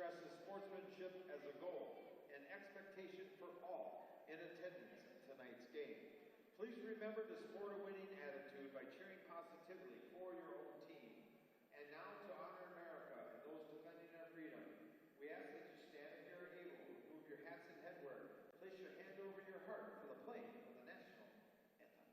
stresses sportsmanship as a goal and expectation for all in attendance at tonight's game. Please remember to sport a winning attitude by cheering positively for your own team. And now to honor America and those defending our freedom, we ask that you stand if you are able, remove your hats and headwear, place your hand over your heart for the playing of the national anthem.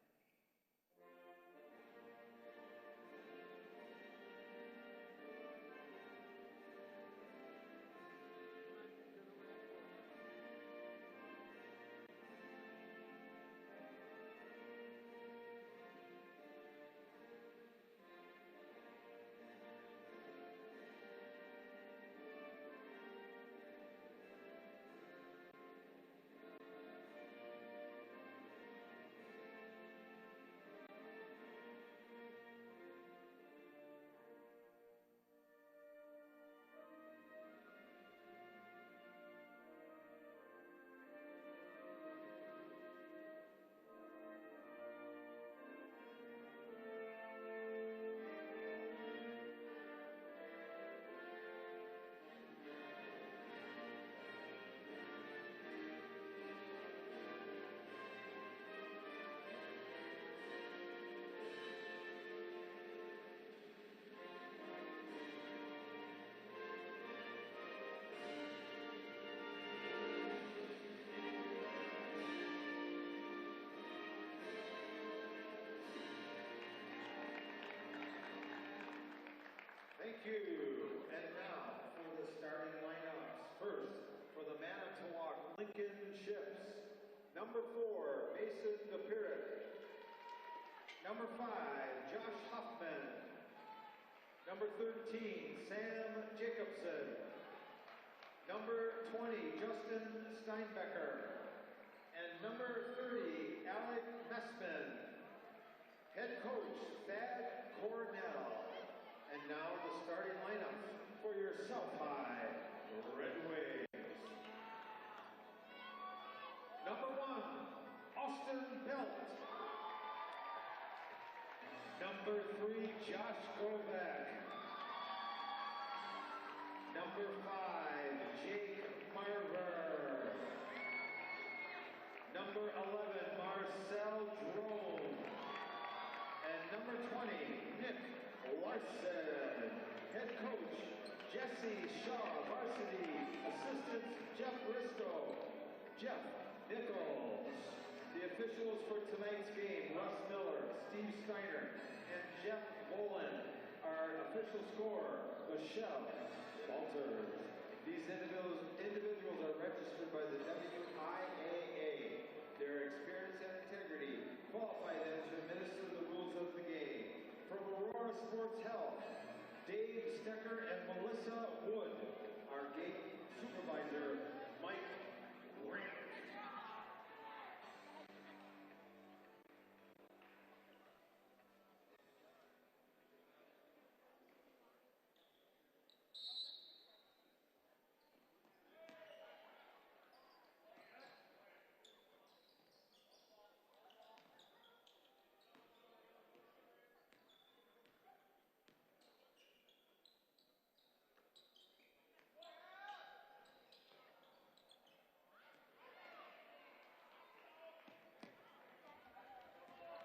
Thank you. And now for the starting lineups. First, for the Manitowoc Lincoln Ships, number 4, Mason DePirick. Number 5, Josh Huffman. Number 13, Sam Jacobson. Number 20, Justin Steinbecker. And number 30, Alec Messman. Head coach, Thad Cornell. And now the starting lineup for your South High Red Wings. Number 1, Austin Belt. Number 3, Josh Govak. Number 5, Jake Marver. Number 11, Marcel Drone. And number 20, Nick Larson. Head coach, Jesse Shaw, varsity. Assistants, Jeff Risto, Jeff Nichols. The officials for tonight's game, Russ Miller, Steve Steiner, and Jeff Boland. Our official scorer, Michelle Walters. These individuals are registered by the WIAA. Their experience and integrity qualify them to administer the rules of the game. From Aurora Sports Health, Dave Stecker and Melissa Wood. Our game supervisor, Mike Rank.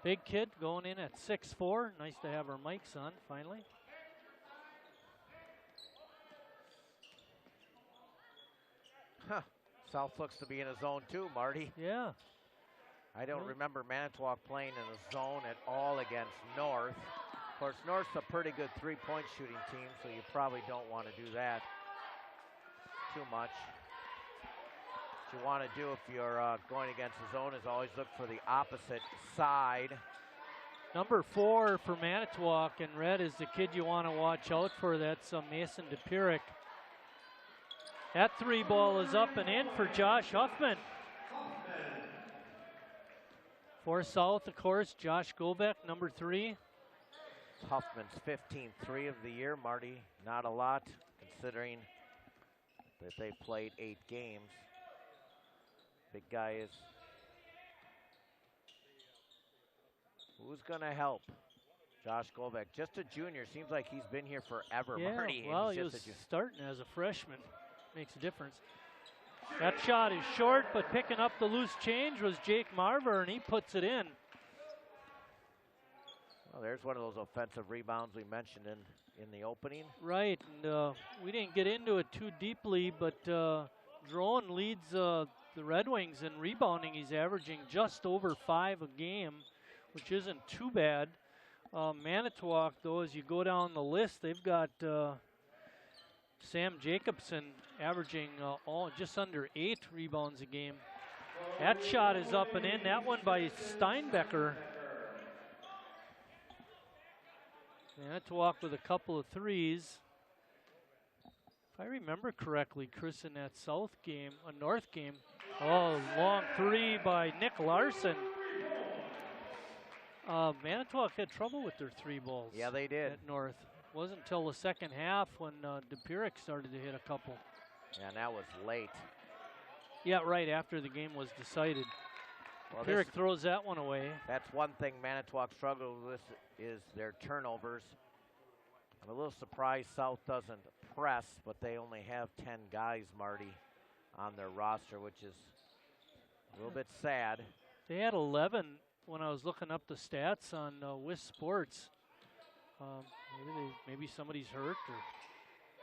Big kid going in at 6'4". Nice to have her mics on finally. Huh. South looks to be in a zone too, Marty. Yeah. I don't remember Manitowoc playing in a zone at all against North. Of course, North's a pretty good three-point shooting team, so you probably don't want to do that too much. What you want to do if you're going against the zone is always look for the opposite side. Number 4 for Manitowoc in red is the kid you want to watch out for. That's Mason DePirick. That 3 ball is up and in for Josh Huffman. For South, of course, Josh Govak, number 3. Huffman's 15-3 of the year, Marty. Not a lot, considering that they played 8 games. Big guy is. Who's going to help? Josh Govak, just a junior. Seems like he's been here forever, yeah, Marty. well, he was starting as a freshman. makes a difference. That shot is short, but picking up the loose change was Jake Marver, and he puts it in. Well, there's one of those offensive rebounds we mentioned in the opening. Right, and we didn't get into it too deeply, but Drone leads the Red Wings in rebounding. He's averaging just over 5 a game, which isn't too bad. Manitowoc, though, as you go down the list, they've got Sam Jacobson averaging just under 8 rebounds a game. That shot is up and in. That one by Steinbecker. Manitowoc with a couple of threes. If I remember correctly, Chris, in that North game, long three by Nick Larson. Manitowoc had trouble with their 3 balls. Yeah, they did. At North. Wasn't until the second half when DePirick started to hit a couple. Yeah, and that was late. Yeah, right after the game was decided. Well, DePirick throws that one away. That's one thing Manitowoc struggled with is their turnovers. I'm a little surprised South doesn't press, but they only have 10 guys, Marty, on their roster, which is a little bit sad. They had 11 when I was looking up the stats on WIS Sports. Maybe somebody's hurt, or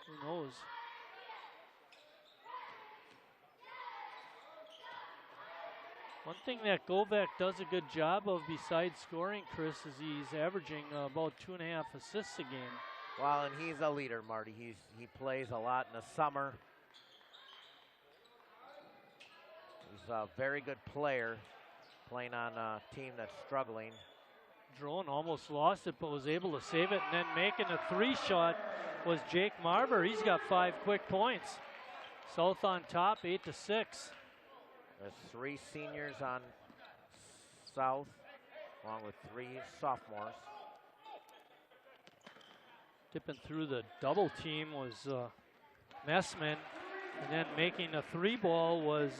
who knows. One thing that Govek does a good job of besides scoring, Chris, is he's averaging about 2.5 assists a game. Well, and he's a leader, Marty. He plays a lot in the summer. He's a very good player, playing on a team that's struggling. Drone almost lost it, but was able to save it, and then making a 3 shot was Jake Marver. He's got 5 quick points. South on top, 8-6. There's 3 seniors on South, along with 3 sophomores. Tipping through the double team was Messman, and then making a 3 ball was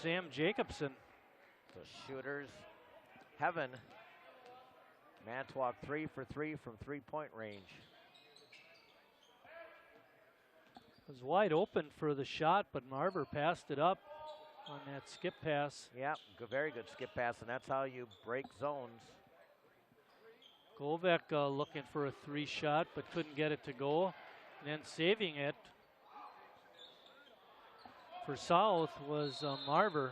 Sam Jacobson. So shooters, heaven. Manitowoc 3 for 3 from 3-point range. It was wide open for the shot, but Marver passed it up on that skip pass. Yeah, very good skip pass, and that's how you break zones. Govek looking for a 3 shot, but couldn't get it to go. And then saving it for South was Marver.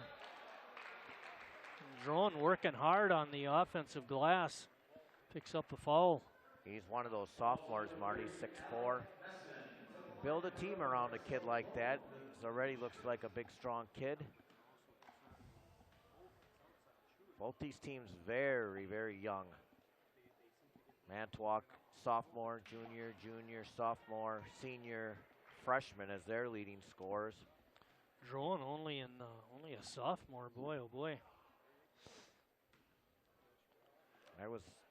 And Drone working hard on the offensive glass. Picks up the foul. He's one of those sophomores, Marty, 6'4". Build a team around a kid like that. He already looks like a big, strong kid. Both these teams very, very young. Manitowoc, sophomore, junior, sophomore, senior, freshman as their leading scorers. Drone only a sophomore. Boy, oh boy.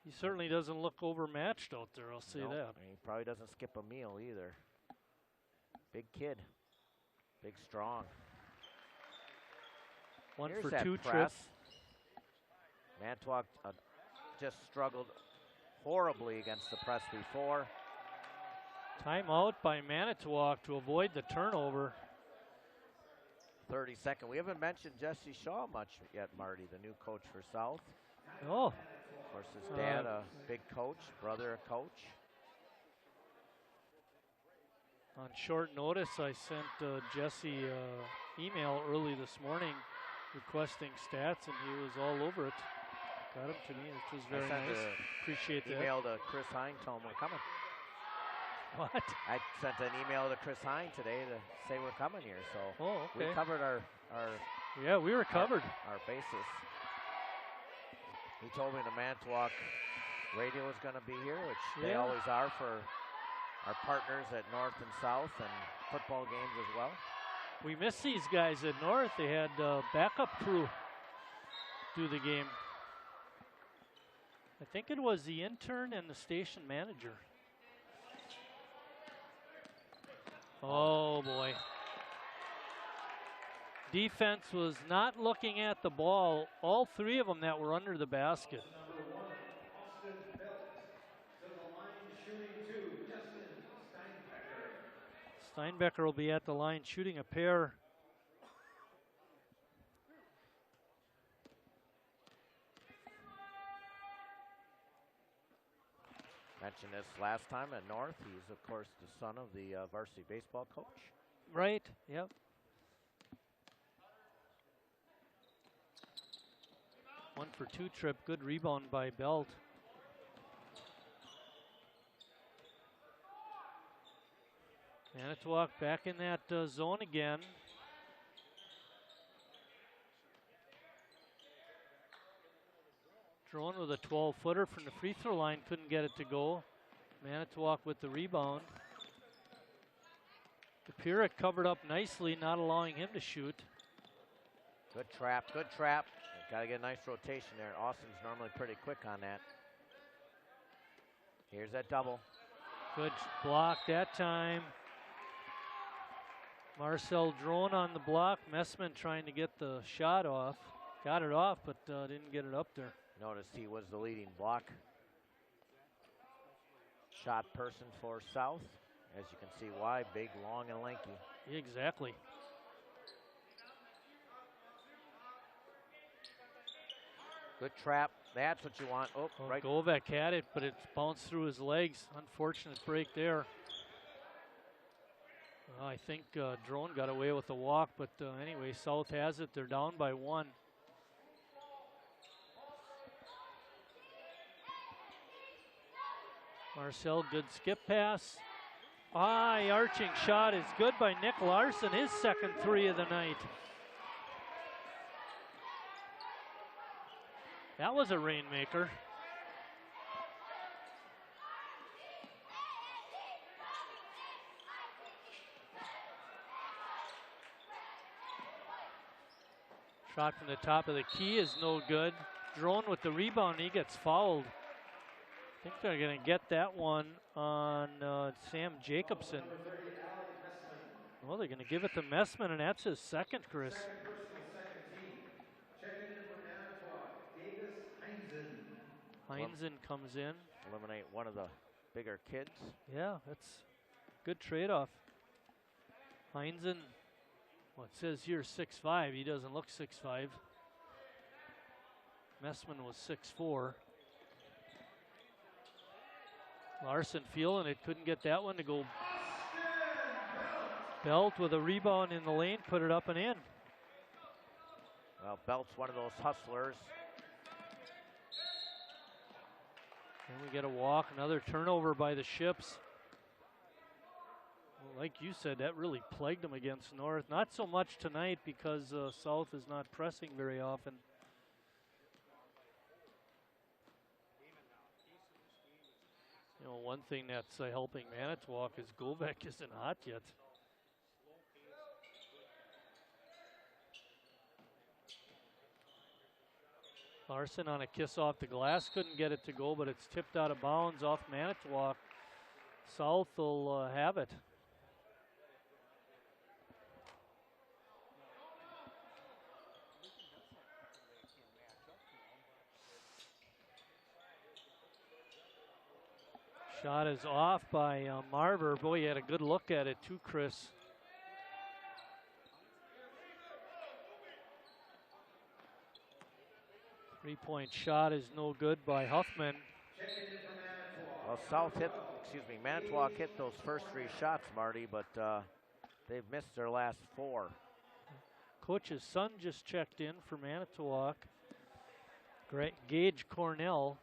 He certainly doesn't look overmatched out there, I'll say that. And he probably doesn't skip a meal either. Big kid. Big, strong. One Here's for that 2 press. trip. Manitowoc just struggled horribly against the press before. Timeout by Manitowoc to avoid the turnover. 32nd. We haven't mentioned Jesse Shaw much yet, Marty, the new coach for South. Oh. Of course, his dad, a big coach, brother, a coach. On short notice, I sent Jesse email early this morning requesting stats, and he was all over it. Got him to me, which was very nice. Appreciate that. Email to Chris Hine, told him we're coming. What? I sent an email to Chris Hine today to say we're coming here, so okay. We covered our yeah, we were covered. Our basis. He told me the Manitowoc radio is going to be here, which they always are for our partners at North and South and football games as well. We missed these guys at North. They had backup crew do the game. I think it was the intern and the station manager. Oh boy. Defense was not looking at the ball. All 3 of them that were under the basket. Steinbecker will be at the line shooting a pair. Mentioned this last time at North. He's, of course, the son of the varsity baseball coach. Right, yep. One for two trip. Good rebound by Belt. Manitowoc back in that zone again. Drone with a 12-footer from the free throw line, couldn't get it to go. Manitowoc with the rebound. Kapira covered up nicely, not allowing him to shoot. Good trap, good trap. Got to get a nice rotation there. Austin's normally pretty quick on that. Here's that double. Good block that time. Marcel Drone on the block. Messman trying to get the shot off. Got it off, but didn't get it up there. Noticed he was the leading block shot person for South. As you can see why, big, long, and lanky. Exactly. Good trap. That's what you want. Oh, well, right. Govek had it, but it's bounced through his legs. Unfortunate break there. I think Drone got away with the walk, but anyway, South has it. They're down by one. Marcel, good skip pass. Arching shot is good by Nick Larson, his second three of the night. That was a rainmaker. Shot from the top of the key is no good. Drone with the rebound, he gets fouled. I think they're going to get that one on Sam Jacobson. Well, they're going to give it to Messman, and that's his second, Chris. Second personal, second team. Checking in for Manitowoc, Davis Heinzen. Heinzen comes in. Eliminate one of the bigger kids. Yeah, that's good trade-off. Heinzen, well, it says here 6'5". He doesn't look 6'5". Messman was 6'4". Larson feeling it, couldn't get that one to go. Belt with a rebound in the lane, put it up and in. Well, Belt's one of those hustlers. And we get a walk, another turnover by the Ships. Well, like you said, that really plagued them against North. Not so much tonight because South is not pressing very often. You know, one thing that's helping Manitowoc is Govek isn't hot yet. Larson on a kiss off the glass, couldn't get it to go, but it's tipped out of bounds off Manitowoc. South will have it. Shot is off by Marver. Boy, he had a good look at it too, Chris. Three-point shot is no good by Huffman. Well, Manitowoc hit those first three shots, Marty, but they've missed their last four. Coach's son just checked in for Manitowoc. Gage Cornell.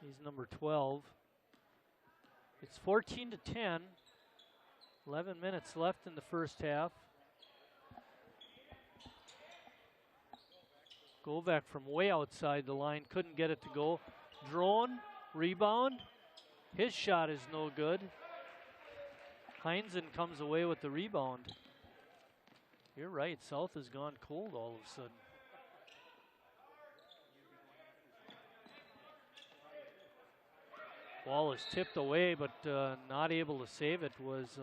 He's number 12. It's 14-10. 11 minutes left in the first half. Govek from way outside the line, couldn't get it to go. Drone, rebound. His shot is no good. Heinzen comes away with the rebound. You're right, South has gone cold all of a sudden. Ball is tipped away, but not able to save it was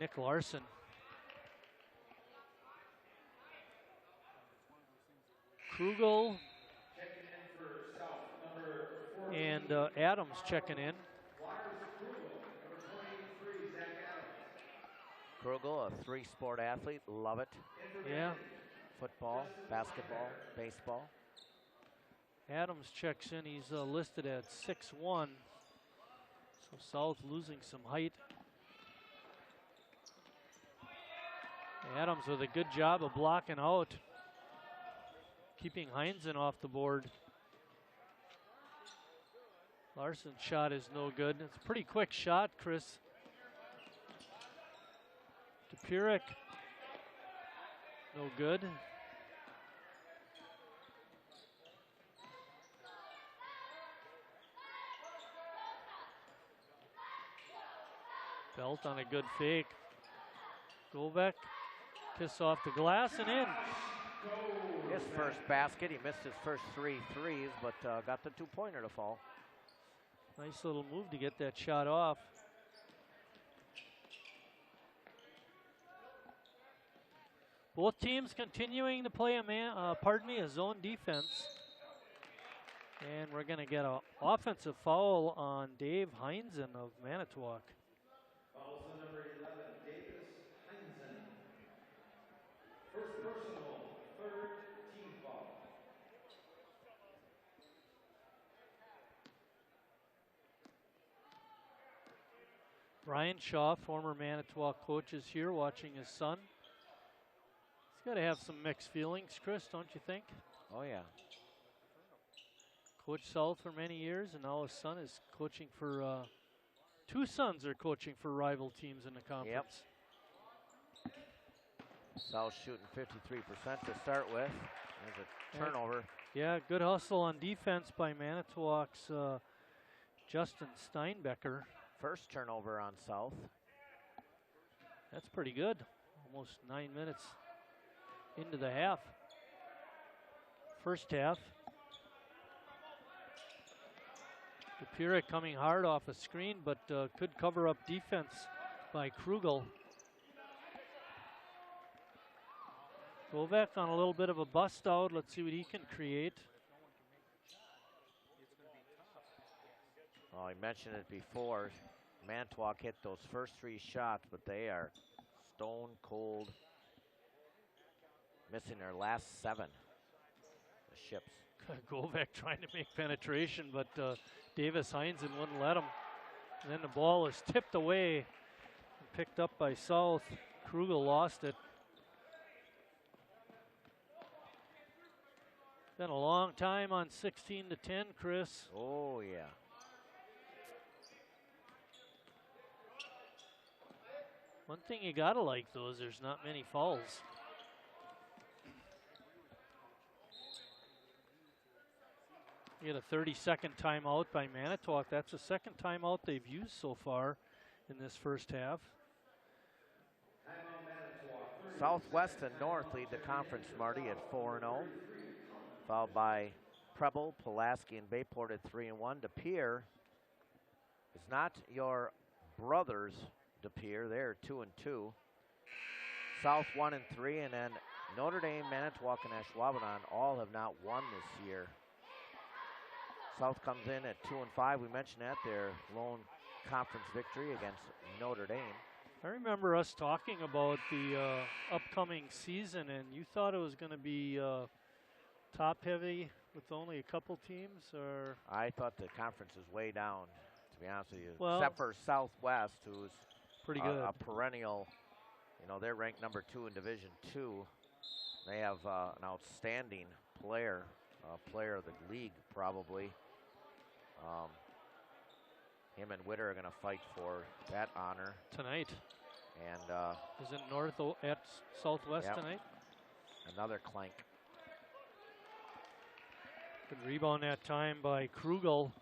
Nick Larson. Krugel and Adams checking in. Krugel, a three-sport athlete, love it. Yeah. Football, basketball, baseball. Adams checks in. He's listed at 6'1". So South losing some height. Adams with a good job of blocking out, keeping Heinzen off the board. Larson's shot is no good. It's a pretty quick shot, Chris. DePurick, no good. Belt on a good fake. Govek, kiss off the glass and in. His first basket. He missed his first 3 threes, but got the two-pointer to fall. Nice little move to get that shot off. Both teams continuing to play a zone defense. And we're going to get an offensive foul on Dave Heinzen of Manitowoc. Fouls on number 11, Davis Heinzen. First personal, third team foul. Brian Shaw, former Manitowoc coach, is here watching his son. He's got to have some mixed feelings, Chris, don't you think? Oh, yeah. Coached South for many years, and now his son is coaching for, two sons are coaching for rival teams in the conference. Yep. South shooting 53% to start with. There's a turnover. Yeah, good hustle on defense by Manitowoc's Justin Steinbecker. First turnover on South. That's pretty good. Almost 9 minutes into the half. First half. DePurick coming hard off a screen, but could cover up defense by Krugel. Govek on a little bit of a bust out. Let's see what he can create. Well, I mentioned it before. Manitowoc hit those first 3 shots, but they are stone cold. Missing their last 7. The Ships. Govek trying to make penetration, but Davis Heinzen wouldn't let him. And then the ball is tipped away and picked up by South. Krugel lost it. Been a long time on 16-10, Chris. Oh, yeah. One thing you gotta like, though, is there's not many fouls. You get a 30-second timeout by Manitowoc. That's the second timeout they've used so far in this first half. Southwest and North lead the conference, Marty, at 4-0. Followed by Preble, Pulaski, and Bayport at 3-1. De Pere is not your brothers, De Pere. They're 2-2. South 1-3, and then Notre Dame, Manitowoc, and Ashwaubenon all have not won this year. South comes in at 2-5. We mentioned that, their lone conference victory against Notre Dame. I remember us talking about the upcoming season, and you thought it was going to be top-heavy with only a couple teams, or? I thought the conference was way down, to be honest with you. Well, except for Southwest, who's pretty good. A perennial. You know, they're ranked number 2 in Division II. They have an outstanding player of the league, probably. Him and Witter are going to fight for that honor tonight. And is it North at Southwest tonight? Another clank. Good rebound that time by Krugel.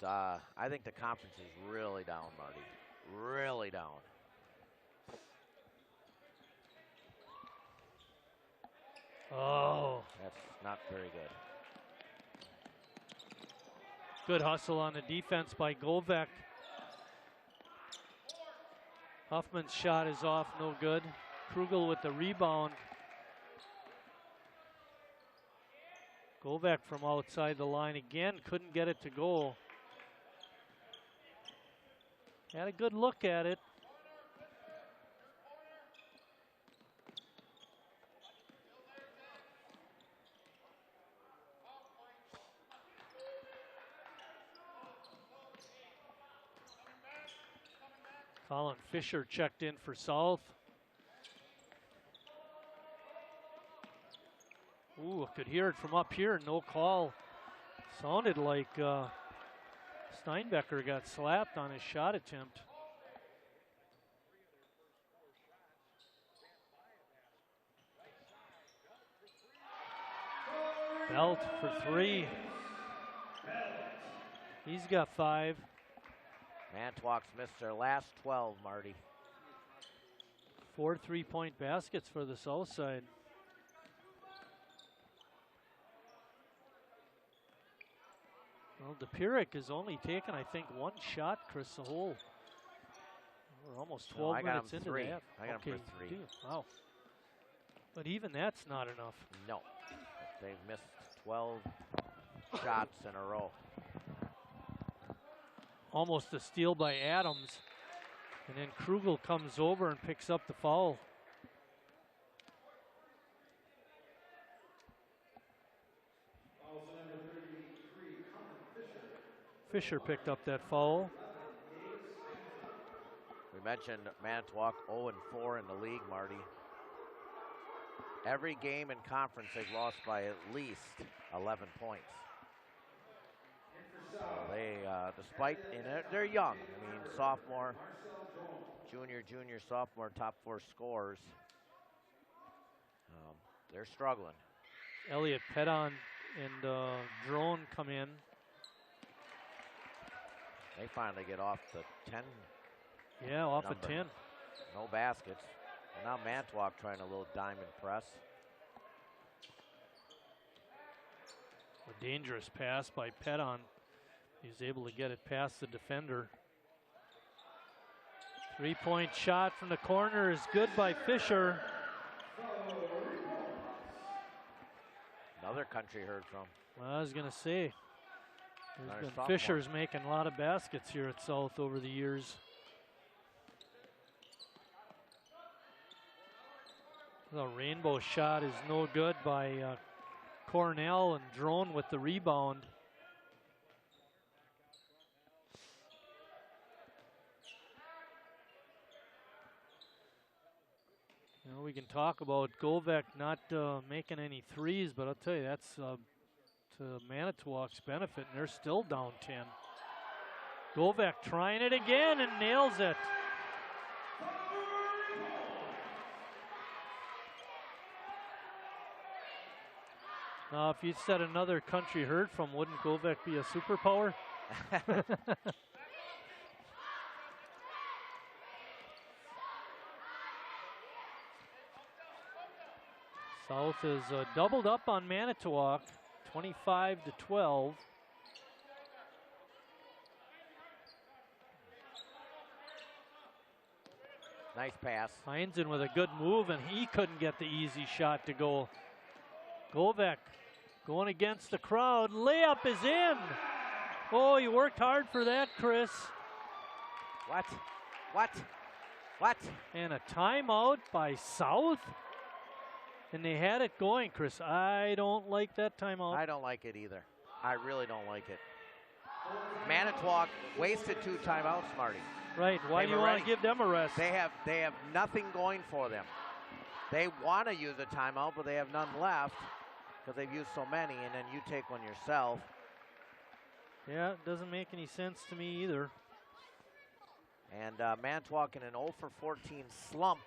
But I think the conference is really down, Marty. Really down. Oh. That's not very good. Good hustle on the defense by Govek. Huffman's shot is off, no good. Krugel with the rebound. Govek from outside the line again, couldn't get it to go. Had a good look at it. Colin Fisher checked in for South. Ooh, I could hear it from up here. No call. Sounded like Steinbecker got slapped on his shot attempt. Belt for 3. He's got 5. Manitowoc's missed their last 12, Marty. 4 3-point baskets for the south side. Well, DePirick has only taken, I think, 1 shot, Chris, the whole. We're almost 12 minutes into that. I got him for 3. Wow. But even that's not enough. No. They've missed 12 shots in a row. Almost a steal by Adams. And then Krugel comes over and picks up the foul. Fisher picked up that foul. We mentioned Manitowoc 0-4 in the league, Marty. Every game in conference they've lost by at least 11 points. So they, despite, and they're young. I mean, sophomore, junior, sophomore, top 4 scores. They're struggling. Elliot Pedon and Drone come in. They finally get off the 10. Yeah, off number. a 10. No baskets. And now Manitowoc trying a little diamond press. A dangerous pass by Pedon. He's able to get it past the defender. 3-point shot from the corner is good by Fisher. Another country heard from. Well, I was going to say, Sophomore. Fisher's making a lot of baskets here at South over the years. The rainbow shot is no good by Cornell, and Drone with the rebound. You know, we can talk about Govek not making any threes, but I'll tell you, that's to Manitowoc's benefit, and they're still down 10. Govek trying it again and nails it. Now, if you said another country heard from, wouldn't Govek be a superpower? South is doubled up on Manitowoc, 25-12. Nice pass. Heinzen with a good move, and he couldn't get the easy shot to go. Govek going against the crowd. Layup is in. Oh, you worked hard for that, Chris. What? And a timeout by South. And they had it going, Chris. I don't like that timeout. I don't like it either. I really don't like it. Manitowoc wasted 2 timeouts, Marty. Right. Why do you want to give them a rest? They have nothing going for them. They want to use a timeout, but they have none left because they've used so many, and then you take one yourself. Yeah, it doesn't make any sense to me either. And Manitowoc in an 0-for-14 slump.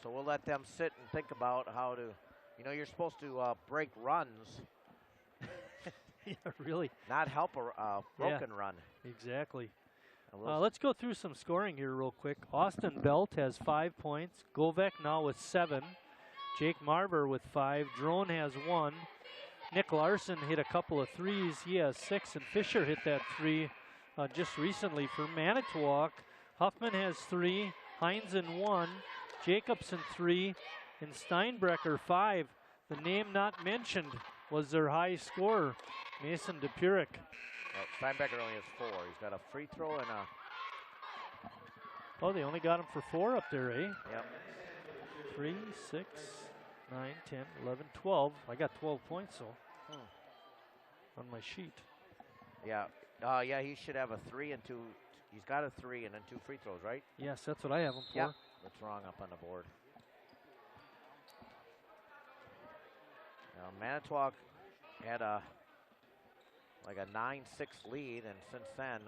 So we'll let them sit and think about how to, you know, you're supposed to break runs. Yeah, really. Not help a broken run. Exactly. Let's go through some scoring here real quick. Austin Belt has 5 points. Govek now with 7. Jake Marver with 5. Drone has 1. Nick Larson hit a couple of threes. He has 6. And Fisher hit that 3 just recently for Manitowoc. Huffman has 3. Heinzen 1. Jacobson 3. And Steinbrecher 5. The name not mentioned was their high scorer, Mason DePirick. Well, Steinbecker only has 4. He's got a free throw and Oh, they only got him for 4 up there, eh? Yep. 3, 6, 9, 10, 11, 12. I got 12 points, so on my sheet. Yeah. Yeah, he should have a 3 and 2. He's got a 3 and then 2 free throws, right? Yes, that's what I have him for. Yeah. That's wrong up on the board. Now, Manitowoc had a 9-6 lead, and since then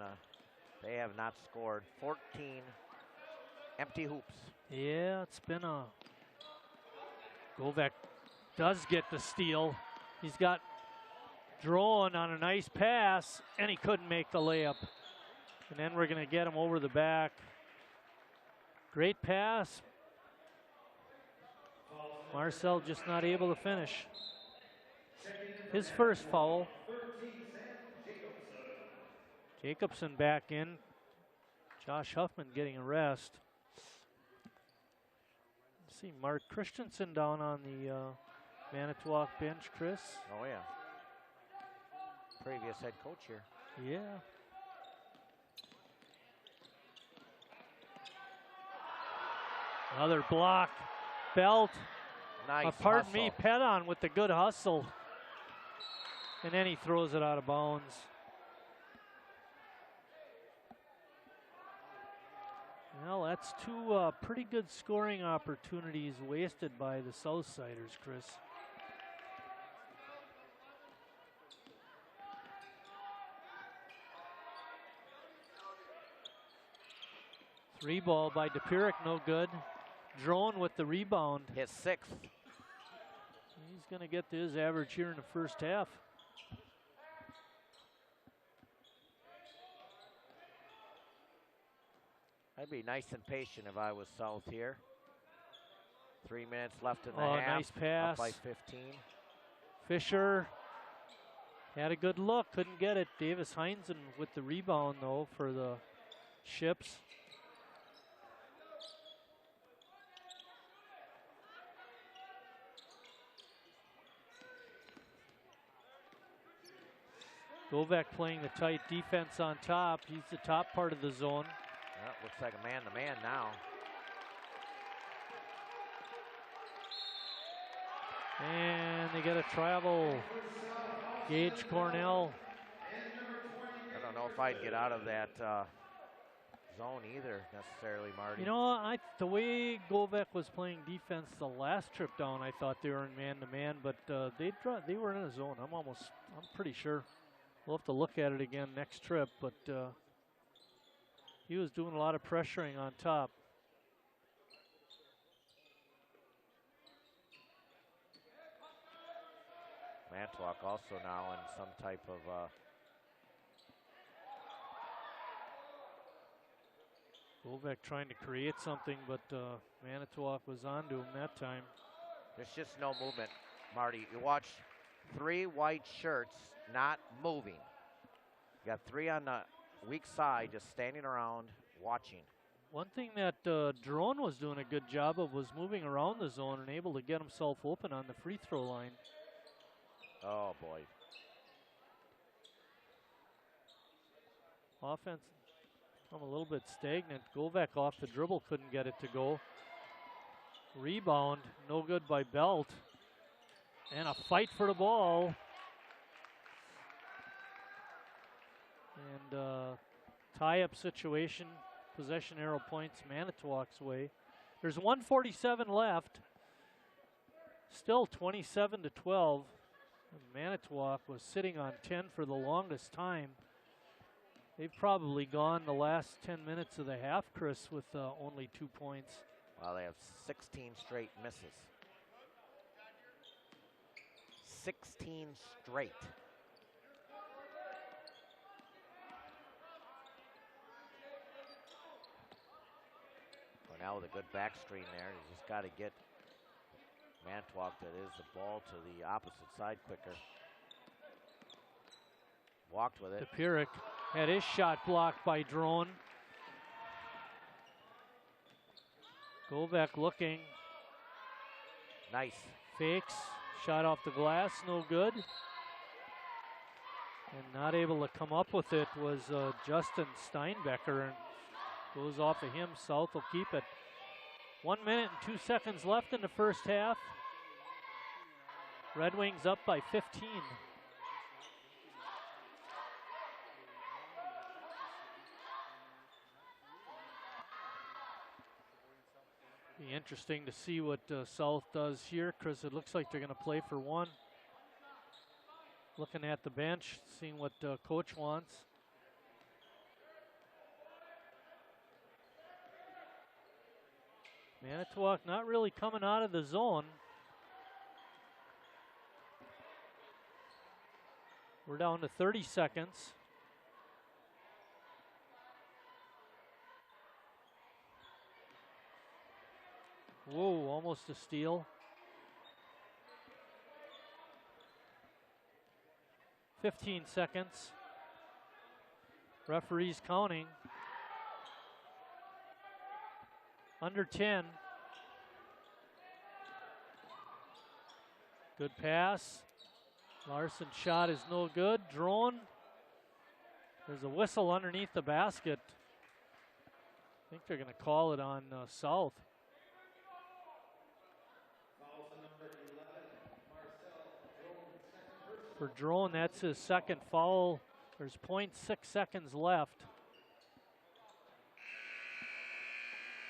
they have not scored. 14 empty hoops. Yeah, it's been a... Govek does get the steal. He's got Drone on a nice pass, and he couldn't make the layup. And then we're going to get him over the back. Great pass. Marcel just not able to finish. His first foul. Jacobson back in. Josh Huffman getting a rest. See Mark Christensen down on the Manitowoc bench, Chris. Oh, yeah. Previous head coach here. Yeah. Another block. Belt. Nice Pardon me, hustle. Pedon with the good hustle. And then he throws it out of bounds. Well, that's 2 pretty good scoring opportunities wasted by the Southsiders, Chris. Three ball by DePirick, no good. Drone with the rebound. His 6th. He's going to get to his average here in the first half. I'd be nice and patient if I was South here. 3 minutes left in the Oh, half. nice pass. Up by 15. Fisher had a good look, couldn't get it. Davis Heinzen with the rebound, though, for the Ships. Govek playing the tight defense on top. He's the top part of the zone. Well, looks like a man-to-man now. And they get a travel. Gage Cornell. I don't know if I'd get out of that zone either necessarily, Marty. You know, the way Govek was playing defense the last trip down, I thought they were in man-to-man, but they were in a zone. I'm pretty sure. We'll have to look at it again next trip, but he was doing a lot of pressuring on top. Manitowoc also now in some type of Govek trying to create something, but Manitowoc was onto him that time. there's just no movement, Marty. You watch 3 white shirts not moving. You got 3 on the weak side just standing around watching. One thing that Drone was doing a good job of was moving around the zone and able to get himself open on the free throw line. Oh, boy. Offense a little bit stagnant. Govek off the dribble, couldn't get it to go. Rebound, no good by Belt. And a fight for the ball. And tie-up situation. Possession arrow points Manitowoc's way. There's 1:47 left. Still 27-12. Manitowoc was sitting on 10 for the longest time. They've probably gone the last 10 minutes of the half, Chris, with only 2 points. Well, they have 16 straight misses. 16 straight. Well, now with a good back screen there, you just got to get Manitowoc, that is, the ball to the opposite side quicker. Walked with it. DePirick had his shot blocked by Drone. Govek looking. Nice. Fakes. Shot off the glass, no good. And not able to come up with it was Justin Steinbecker. Goes off of him. South will keep it. 1 minute and 2 seconds left in the first half. Red Wings up by 15. Be interesting to see what South does here, because it looks like they're going to play for one. Looking at the bench, seeing what coach wants. Manitowoc not really coming out of the zone. We're down to 30 seconds. Whoa, almost a steal. 15 seconds. Referee's counting. Under 10. Good pass. Larson's shot is no good. Drone. There's a whistle underneath the basket. I think they're going to call it on South. For Drone, that's his second foul. There's 0.6 seconds left.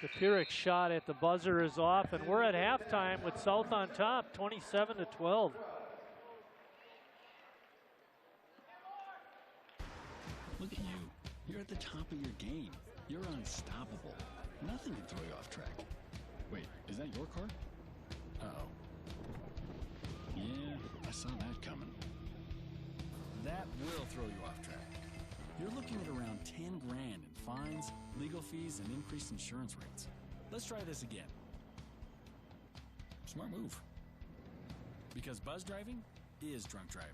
The Pyrrhic shot at the buzzer is off, and we're at halftime with South on top, 27-12. Look at you. You're at the top of your game. You're unstoppable. Nothing can throw you off track. Wait, is that your car? Uh-oh. Yeah, I saw that coming. That will throw you off track. You're looking at around 10 grand in fines, legal fees, and increased insurance rates. Let's try this again. Smart move. Because buzz driving is drunk driving.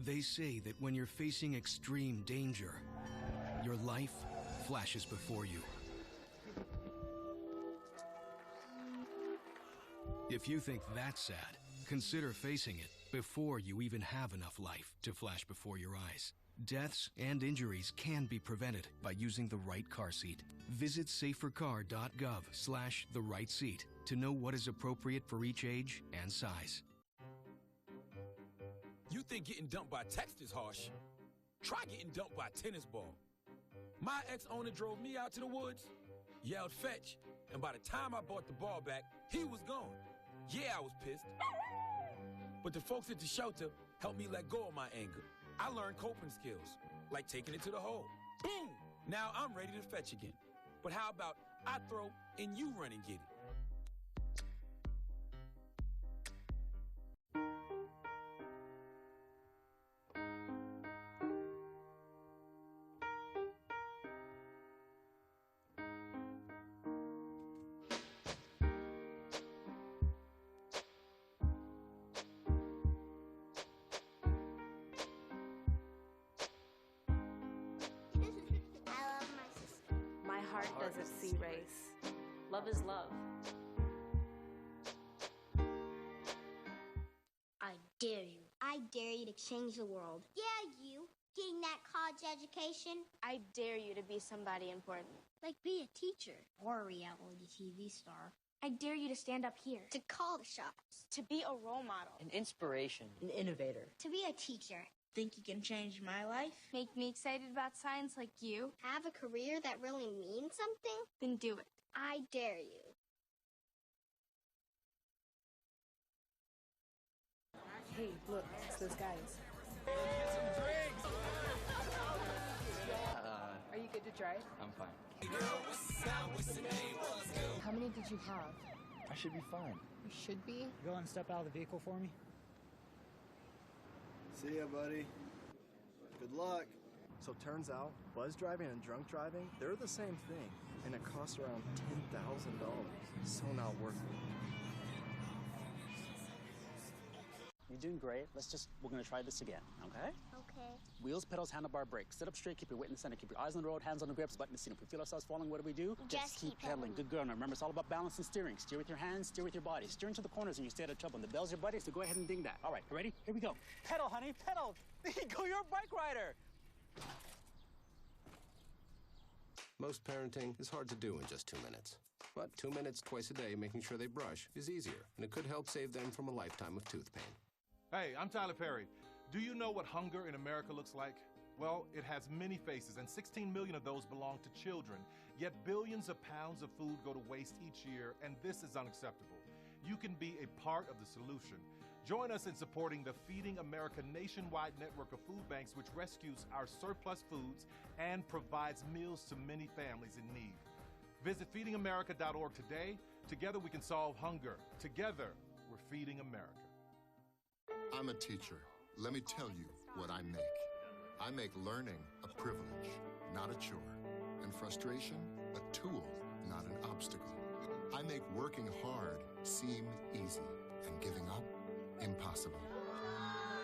They say that when you're facing extreme danger, your life flashes before you. If you think that's sad, consider facing it before you even have enough life to flash before your eyes. Deaths and injuries can be prevented by using the right car seat. Visit safercar.gov/the-right-seat to know what is appropriate for each age and size. You think getting dumped by text is harsh? Try getting dumped by a tennis ball. My ex-owner drove me out to the woods, yelled fetch, and by the time I brought the ball back, he was gone. Yeah, I was pissed. But the folks at the shelter helped me let go of my anger. I learned coping skills, like taking it to the hole. Boom! Now I'm ready to fetch again. But how about I throw and you run and get it? Doesn't see race. Love is love. I dare you. I dare you to change the world. Yeah, you. Getting that college education. I dare you to be somebody important. Like be a teacher or a reality TV star. I dare you to stand up here. To call the shots. To be a role model. An inspiration. An innovator. To be a teacher. Think you can change my life? Make me excited about science like you? Have a career that really means something? Then do it. I dare you. Hey, look, it's those guys. Are you good to drive? I'm fine. How many did you have? I should be fine. You should be? Go and step out of the vehicle for me. See ya, buddy. Good luck. So turns out, buzz driving and drunk driving, they're the same thing, and it costs around $10,000. So not worth it. You're doing great. We're gonna try this again, okay? Okay. Wheels, pedals, handlebar, brakes. Sit up straight, keep your weight in the center, keep your eyes on the road, hands on the grips, button the seat. If we feel ourselves falling, what do? Just keep pedaling. Good girl. Now remember, it's all about balance and steering. Steer with your hands, steer with your body. Steer into the corners and you stay out of trouble. And the bell's your buddy, so go ahead and ding that. All right, ready? Here we go. Pedal, honey, pedal. There you go, you're a bike rider. Most parenting is hard to do in just 2 minutes. But 2 minutes twice a day making sure they brush is easier, and it could help save them from a lifetime of tooth pain. Hey, I'm Tyler Perry. Do you know what hunger in America looks like? Well, it has many faces, and 16 million of those belong to children. Yet billions of pounds of food go to waste each year, and this is unacceptable. You can be a part of the solution. Join us in supporting the Feeding America nationwide network of food banks, which rescues our surplus foods and provides meals to many families in need. Visit feedingamerica.org today. Together we can solve hunger. Together, we're feeding America. I'm a teacher. Let me tell you what I make. I make learning a privilege, not a chore, and frustration a tool, not an obstacle. I make working hard seem easy and giving up impossible.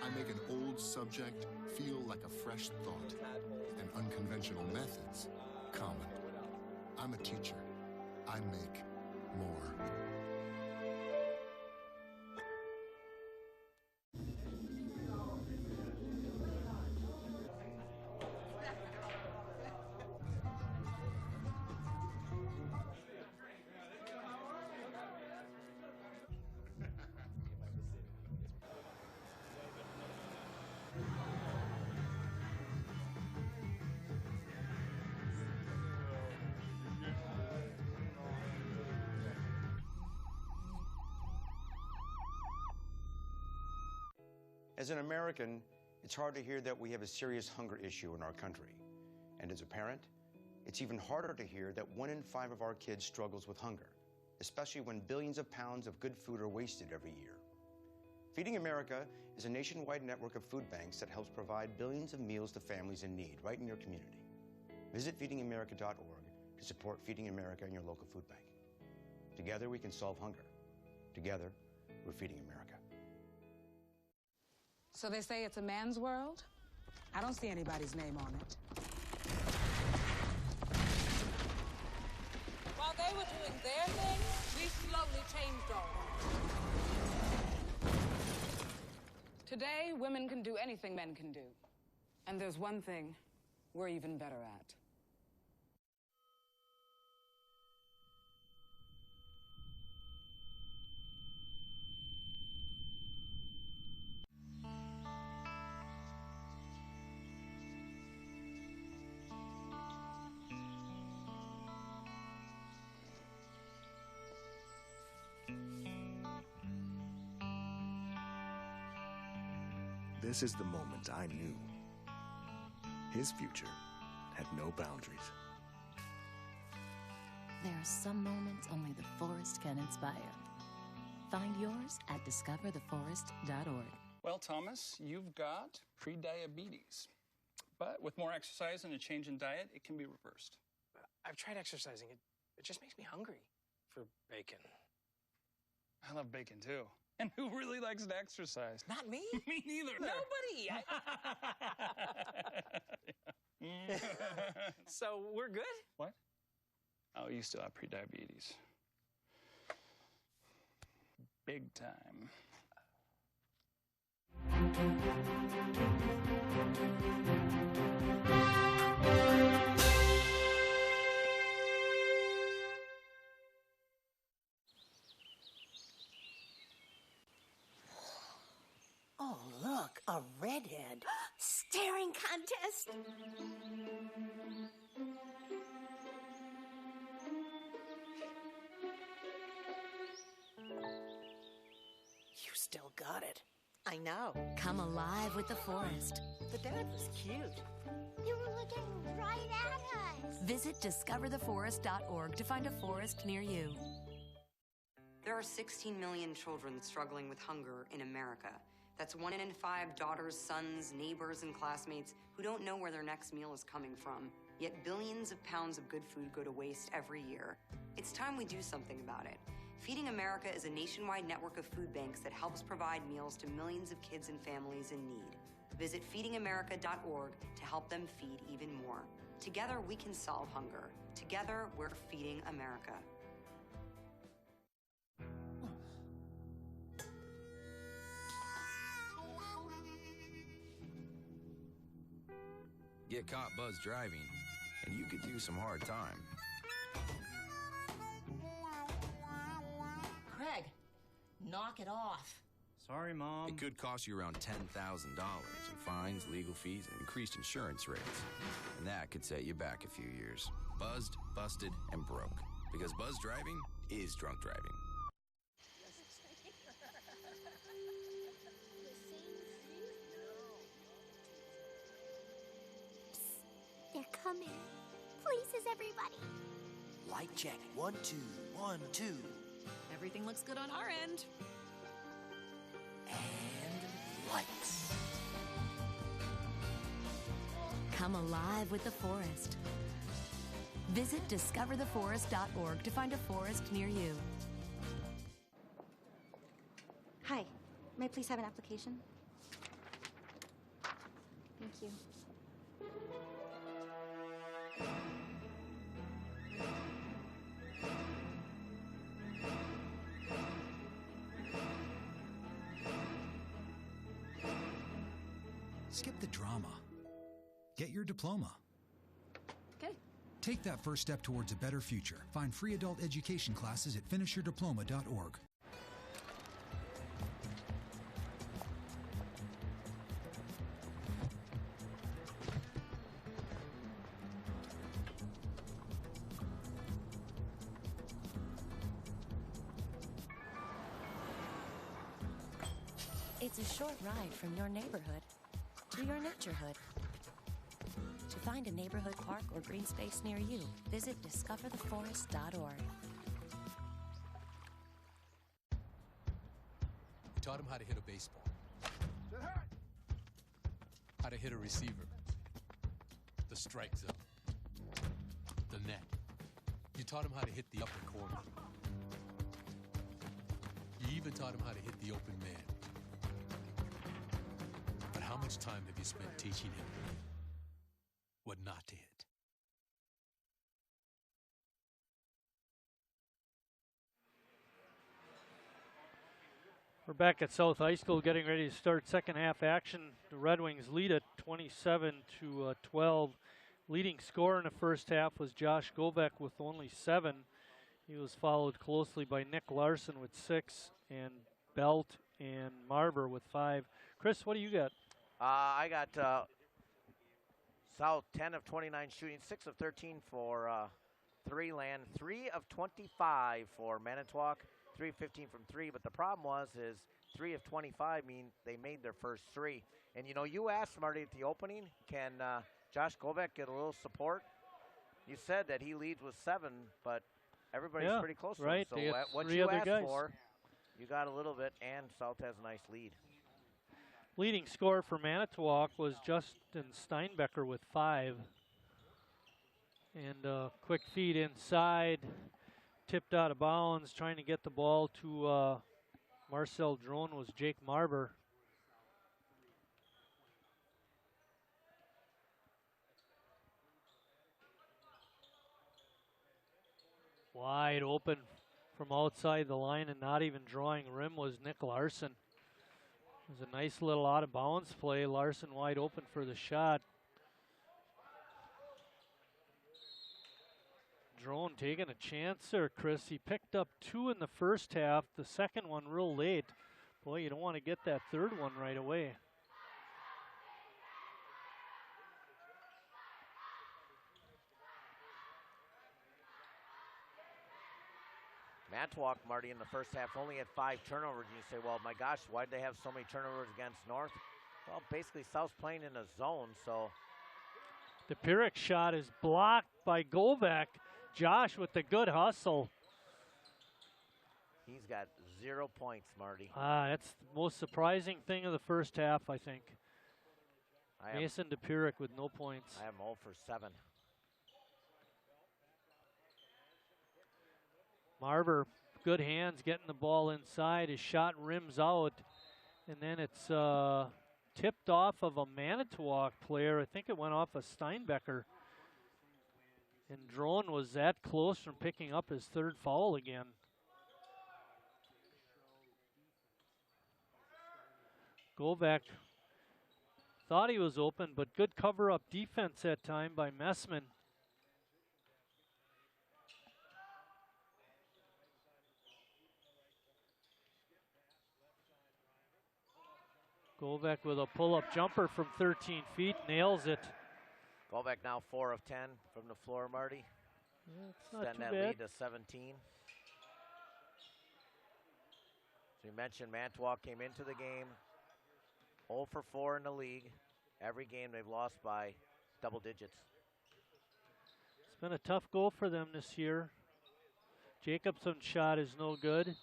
I make an old subject feel like a fresh thought and unconventional methods common. I'm a teacher. I make more. As an American, it's hard to hear that we have a serious hunger issue in our country. And as a parent, it's even harder to hear that 1 in 5 of our kids struggles with hunger, especially when billions of pounds of good food are wasted every year. Feeding America is a nationwide network of food banks that helps provide billions of meals to families in need right in your community. Visit feedingamerica.org to support Feeding America and your local food bank. Together we can solve hunger. Together, we're feeding America. So they say it's a man's world? I don't see anybody's name on it. While they were doing their thing, we slowly changed ours. Today, women can do anything men can do. And there's one thing we're even better at. This is the moment I knew. His future had no boundaries. There are some moments only the forest can inspire. Find yours at discovertheforest.org. Well, Thomas, you've got prediabetes. But with more exercise and a change in diet, it can be reversed. I've tried exercising. It just makes me hungry for bacon. I love bacon, too. And who really likes to exercise? Not me. Me neither. Nobody. So we're good? What? Oh, you still have prediabetes. Big time. Oh, look, a redhead. Staring contest. You still got it. I know. Come alive with the forest. The dad was cute. They were looking right at us. Visit discovertheforest.org to find a forest near you. There are 16 million children struggling with hunger in America. That's 1 in 5 daughters, sons, neighbors, and classmates who don't know where their next meal is coming from. Yet billions of pounds of good food go to waste every year. It's time we do something about it. Feeding America is a nationwide network of food banks that helps provide meals to millions of kids and families in need. Visit feedingamerica.org to help them feed even more. Together, we can solve hunger. Together, we're feeding America. Get caught buzz driving, and you could do some hard time. Craig, knock it off. Sorry, Mom. It could cost you around $10,000 in fines, legal fees, and increased insurance rates. And that could set you back a few years. Buzzed, busted, and broke. Because buzz driving is drunk driving. They're coming. Places, everybody. Light check. 1, 2, 1, 2. Everything looks good on our end. And lights. Come alive with the forest. Visit discovertheforest.org to find a forest near you. Hi, may I please have an application? Thank you. Skip the drama. Get your diploma. Okay. Take that first step towards a better future. Find free adult education classes at finishyourdiploma.org. It's a short ride from your neighborhood to your naturehood. To find a neighborhood park or green space near you, visit discovertheforest.org. We taught him how to hit a baseball, how to hit a receiver, the strike zone, the net. You taught him how to hit the upper corner. You even taught him how to hit the open man. But how much time have you spent teaching him what not to hit? We're back at South High School getting ready to start second half action. The Red Wings lead at 27-12. Leading scorer in the first half was Josh Govek with only 7. He was followed closely by Nick Larson with 6 and Belt and Marber with 5. Chris, what do you got? I got South 10 of 29 shooting, 6 of 13 for 3 land, 3 of 25 for Manitowoc, 3 of 15 from 3. But the problem is 3 of 25 mean they made their first 3. And, you know, you asked Marty at the opening, can Josh Govek get a little support? You said that he leads with 7, but everybody's pretty close to him. So what you asked for, you got a little bit, and South has a nice lead. Leading scorer for Manitowoc was Justin Steinbecker with 5. And a quick feed inside, tipped out of bounds, trying to get the ball to Marcel Drone was Jake Marber. Wide open from outside the line and not even drawing rim was Nick Larson. It was a nice little out of bounds play. Larson wide open for the shot. Drone taking a chance there, Chris. He picked up 2 in the first half, the second one real late. Boy, you don't want to get that third one right away. Manitowoc, Marty, in the first half only had 5 turnovers. And you say, well, my gosh, why'd they have so many turnovers against North? Well, basically, South's playing in a zone, so. The Pyrrhic shot is blocked by Govek. Josh with the good hustle. He's got 0 points, Marty. That's the most surprising thing of the first half, I think. Mason DePyrrhic with no points. I am 0 for 7. Marber good hands getting the ball inside. His shot rims out, and then it's tipped off of a Manitowoc player. I think it went off of Steinbecker. And Drone was that close from picking up his third foul again. Govek thought he was open, but good cover-up defense that time by Messman. Govek with a pull-up jumper from 13 feet, nails it. Govek now 4 of 10 from the floor, Marty. Yeah, it's not Extend too that bad. lead to 17. So you mentioned Manitowoc came into the game 0 for 4 in the league. Every game they've lost by double digits. It's been a tough goal for them this year. Jacobson's shot is no good.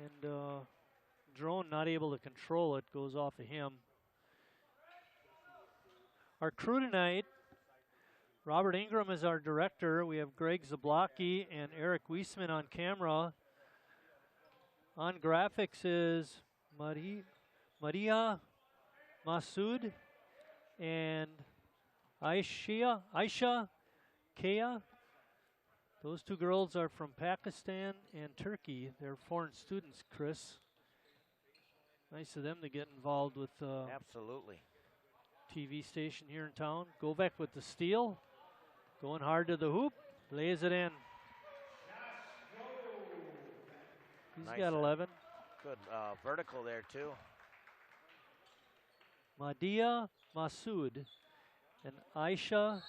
And Drone not able to control it, goes off of him. Our crew tonight, Robert Ingram is our director. We have Greg Zablocki and Eric Wiesman on camera. On graphics is Maria Masood and Aisha Kea. Those two girls are from Pakistan and Turkey. They're foreign students, Chris. Nice of them to get involved with Absolutely. TV station here in town. Govek with the steal. Going hard to the hoop. Lays it in. He's Nice got 11. Good vertical there, too. Madia Masood and Aisha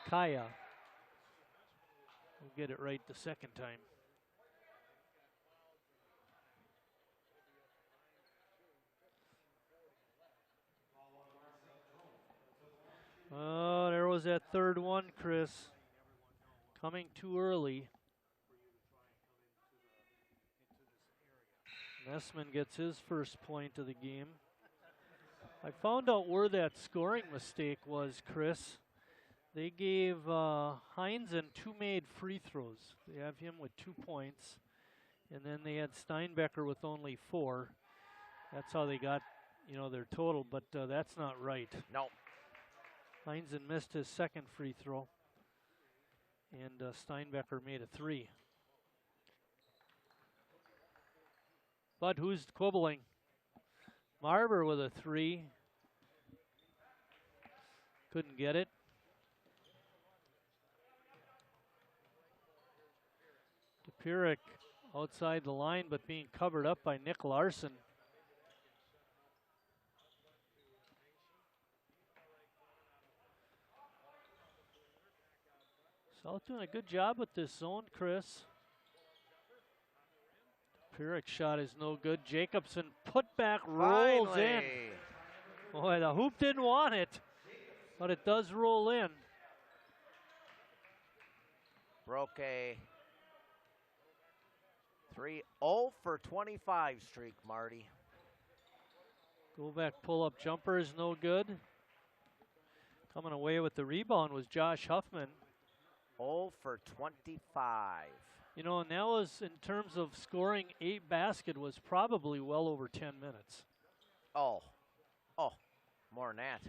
Kaya. We'll get it right the second time. Oh, there was that third one, Chris. Coming too early. Messman gets his first point of the game. I found out where that scoring mistake was, Chris. They gave Heinzen 2 made free throws. They have him with 2 points. And then they had Steinbecker with only 4. That's how they got, their total, but that's not right. No. Heinzen missed his second free throw. And Steinbecker made a 3. But who's quibbling? Marber with a 3. Couldn't get it. DePurik outside the line, but being covered up by Nick Larson. South doing a good job with this zone, Chris. Pyrrhic shot is no good. Jacobson putback rolls in. Boy, the hoop didn't want it, but it does roll in. Broke a 0 for 25 streak, Marty. Go back, pull-up jumper is no good. Coming away with the rebound was Josh Huffman. 0 for 25. And that was, in terms of scoring 8 basket, was probably well over 10 minutes. Oh, more than that.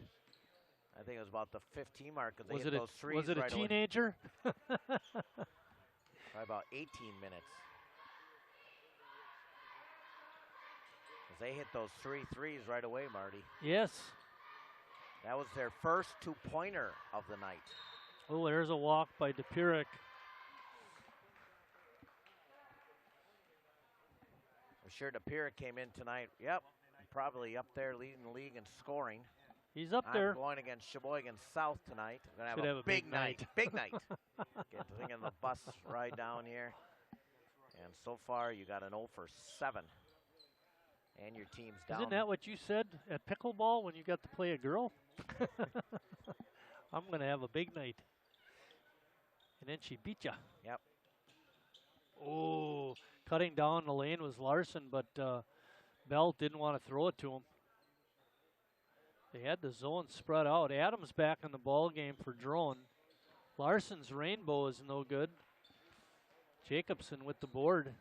I think it was about the 15 mark because they hit those threes was it right a teenager? By about 18 minutes. They hit those 3 threes right away, Marty. Yes. That was their first 2-pointer of the night. Oh, there's a walk by DePurik. I'm sure DePurik came in tonight. Yep, probably up there leading the league in scoring. He's up there. I'm going against Sheboygan South tonight. We're going Should to have a big night. Big night. Getting the bus ride down here. And so far, you got an 0 for 7. And your team's down. Isn't that what you said at pickleball when you got to play a girl? I'm going to have a big night. And then she beat you. Yep. Oh, cutting down the lane was Larson, but Bell didn't want to throw it to him. They had the zone spread out. Adams back in the ball game for Drone. Larson's rainbow is no good. Jacobson with the board.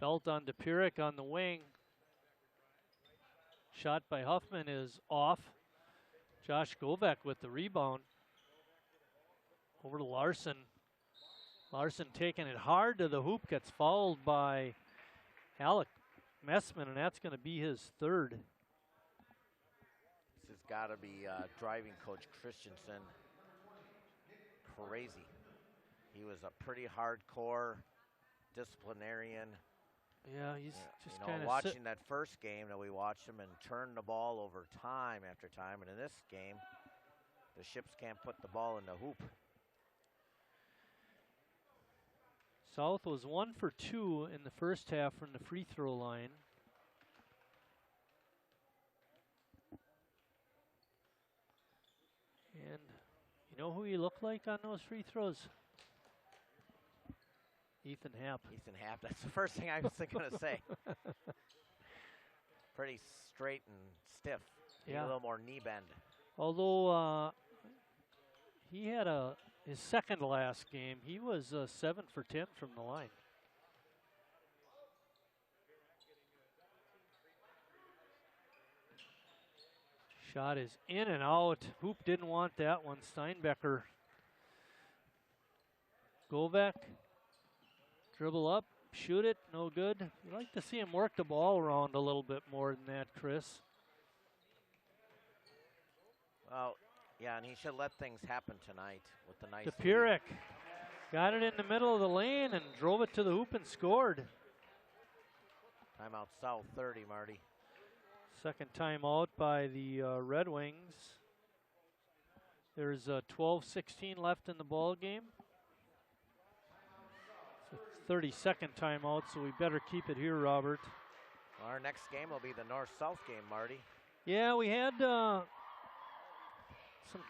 Belt on DePurik on the wing. Shot by Huffman is off. Josh Govek with the rebound. Over to Larson. Larson taking it hard to the hoop, gets fouled by Alec Messman, and that's going to be his third. This has got to be driving coach Christensen crazy. He was a pretty hardcore disciplinarian. Yeah, he's just you know, kind of watching that first game that we watched him and turn the ball over time after time, and in this game, the Ships can't put the ball in the hoop. South was 1 for 2 in the first half from the free throw line. And you know who he looked like on those free throws? Ethan Happ. Ethan Happ, that's the first thing I was going to say. Pretty straight and stiff. Yeah. A little more knee bend. Although he had his second to last game, he was 7 for 10 from the line. Shot is in and out. Hoop didn't want that one. Steinbecker. Govek. Dribble up, shoot it, no good. You'd like to see him work the ball around a little bit more than that, Chris. Well, yeah, and he should let things happen tonight with the nice DePurik got it in the middle of the lane and drove it to the hoop and scored. Timeout South, 30, Marty. Second timeout by the Red Wings. There's 12:16 left in the ball game. 30-second timeout, so we better keep it here, Robert. Well, our next game will be the North-South game, Marty. Yeah, we had some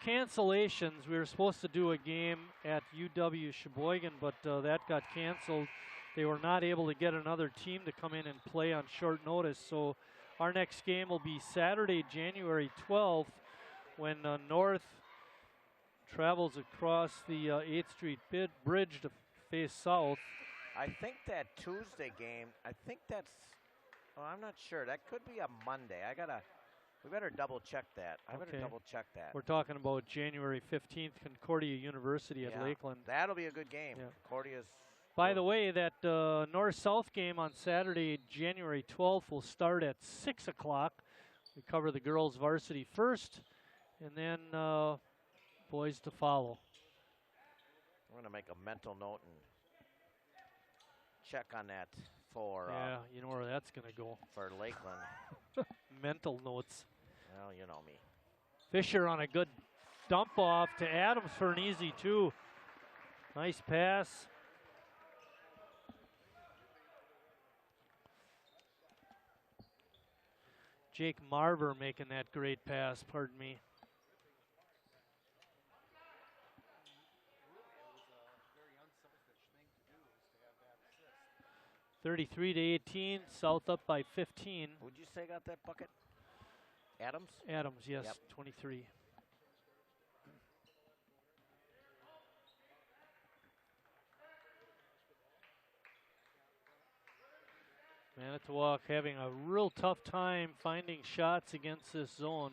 cancellations. We were supposed to do a game at UW Sheboygan, but that got canceled. They were not able to get another team to come in and play on short notice, so our next game will be Saturday, January 12th, when North travels across the 8th Street Bridge to face South. I think that Tuesday game, I'm not sure. That could be a Monday. We better double check that. I better double check that. We're talking about January 15th, Concordia University at Lakeland. That'll be a good game. Yeah. Concordia's. By the way, that North-South game on Saturday, January 12th, will start at 6 o'clock. We cover the girls varsity first, and then boys to follow. I'm going to make a mental note and check on that for. Yeah, you know where that's going to go. For Lakeland. Mental notes. Well, you know me. Fisher on a good dump off to Adams for an easy 2. Nice pass. Jake Marver making that great pass, pardon me. (33-18), South up by 15. Who'd you say got that bucket? Adams? Adams, yes, Yep. 23. Manitowoc having a real tough time finding shots against this zone.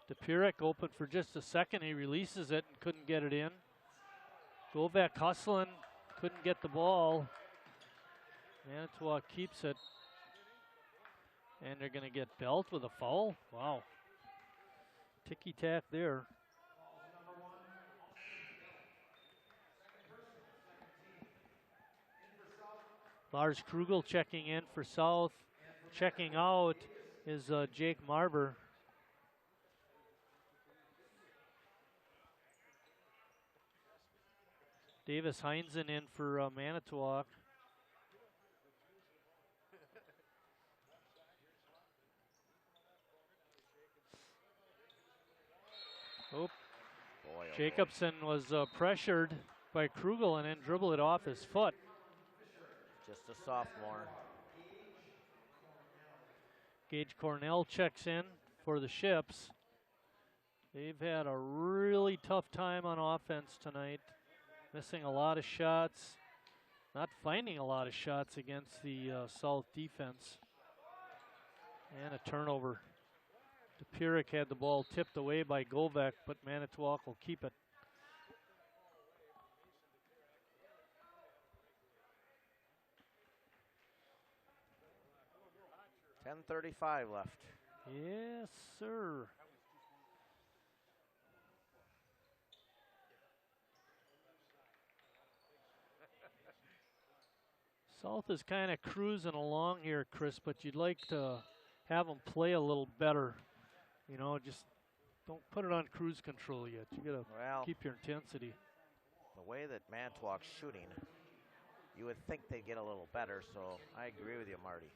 DePurik open for just a second. He releases it and couldn't get it in. Govek hustling, couldn't get the ball. Manitowoc keeps it. And they're going to get Belt with a foul. Wow. Ticky-tack there. Lars Krugel checking in for South. Checking out is Jake Marver. Davis Heinzen in for Manitowoc. Oop. Boy, oh Jacobson was pressured by Krugel and then dribbled it off his foot. Just a sophomore. Gage Cornell checks in for the Ships. They've had a really tough time on offense tonight. Missing a lot of shots, not finding a lot of shots against the South defense. And a turnover. Dupuric had the ball tipped away by Govek, but Manitowoc will keep it. $10:35 left. Yes, sir. South is kind of cruising along here, Chris, but you'd like to have them play a little better. You know, just don't put it on cruise control yet. You got to keep your intensity. The way that Manitowoc's shooting, you would think they'd get a little better, so I agree with you, Marty.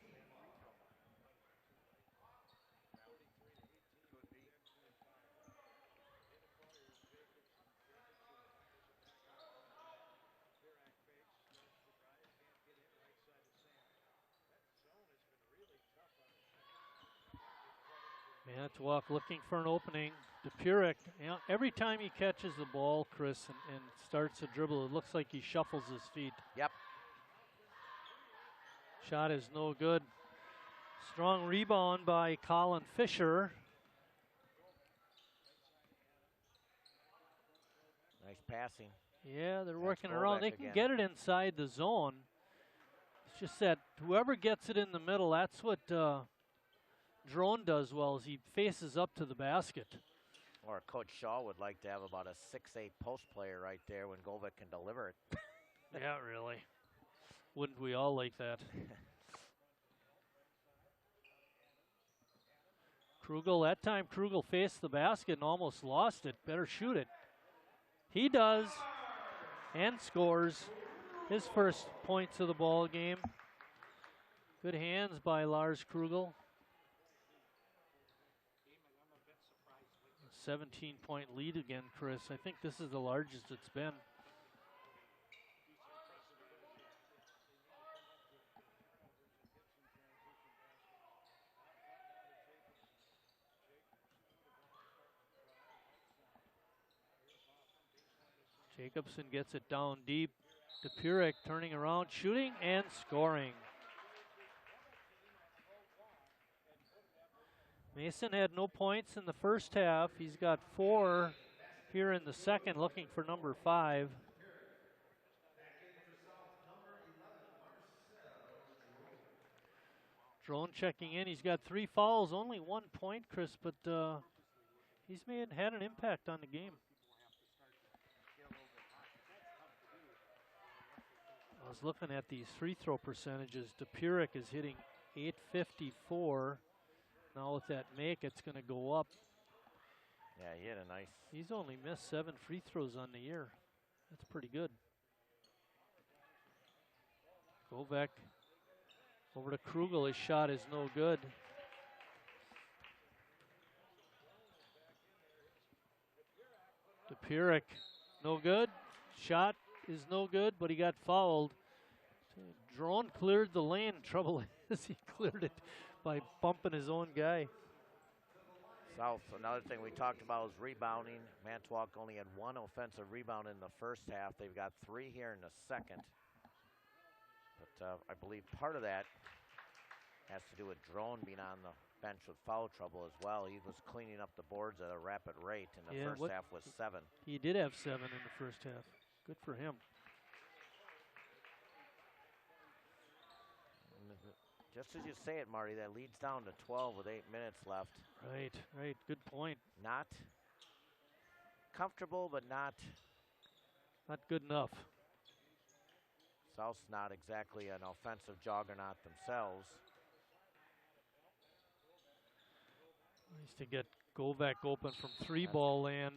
Manitowoc looking for an opening. Dupuric, you know, every time he catches the ball, Chris, and starts to dribble, it looks like he shuffles his feet. Yep. Shot is no good. Strong rebound by Colin Fisher. Nice passing. Yeah, they're That's working around. They can get it inside the zone. It's just that whoever gets it in the middle, that's what Drone does well, is he faces up to the basket. Or Coach Shaw would like to have about a 6'8" post player right there when Govek can deliver it. Yeah, really. Wouldn't we all like that? Krugel, that time Krugel faced the basket and almost lost it. Better shoot it. He does, and scores his first points of the ball game. Good hands by Lars Krugel. 17-point lead again, Chris. I think this is the largest it's been. Jacobson gets it down deep. Dupuric turning around, shooting and scoring. Mason had no points in the first half. He's got 4 here in the second, looking for number 5. Drone checking in. He's got 3 fouls, only 1 point, Chris, but he's had an impact on the game. I was looking at these free throw percentages. Dupuric is hitting .854. Now with that make, it's going to go up. Yeah, he had a nice. He's only missed 7 free throws on the year. That's pretty good. Govek over to Krugel. His shot is no good. Dupuric, no good. Shot is no good, but he got fouled. Drone cleared the lane. Trouble is he cleared it by bumping his own guy. South, another thing we talked about was rebounding. Manitowoc only had 1 offensive rebound in the first half. They've got 3 here in the second. But I believe part of that has to do with Drone being on the bench with foul trouble as well. He was cleaning up the boards at a rapid rate, and the first half was 7. He did have 7 in the first half. Good for him. Just as you say it, Marty, that leads down to 12 with 8 minutes left. Right, right. Good point. Not comfortable, but not good enough. South's not exactly an offensive juggernaut themselves. Nice to get Govek open from 3-ball land.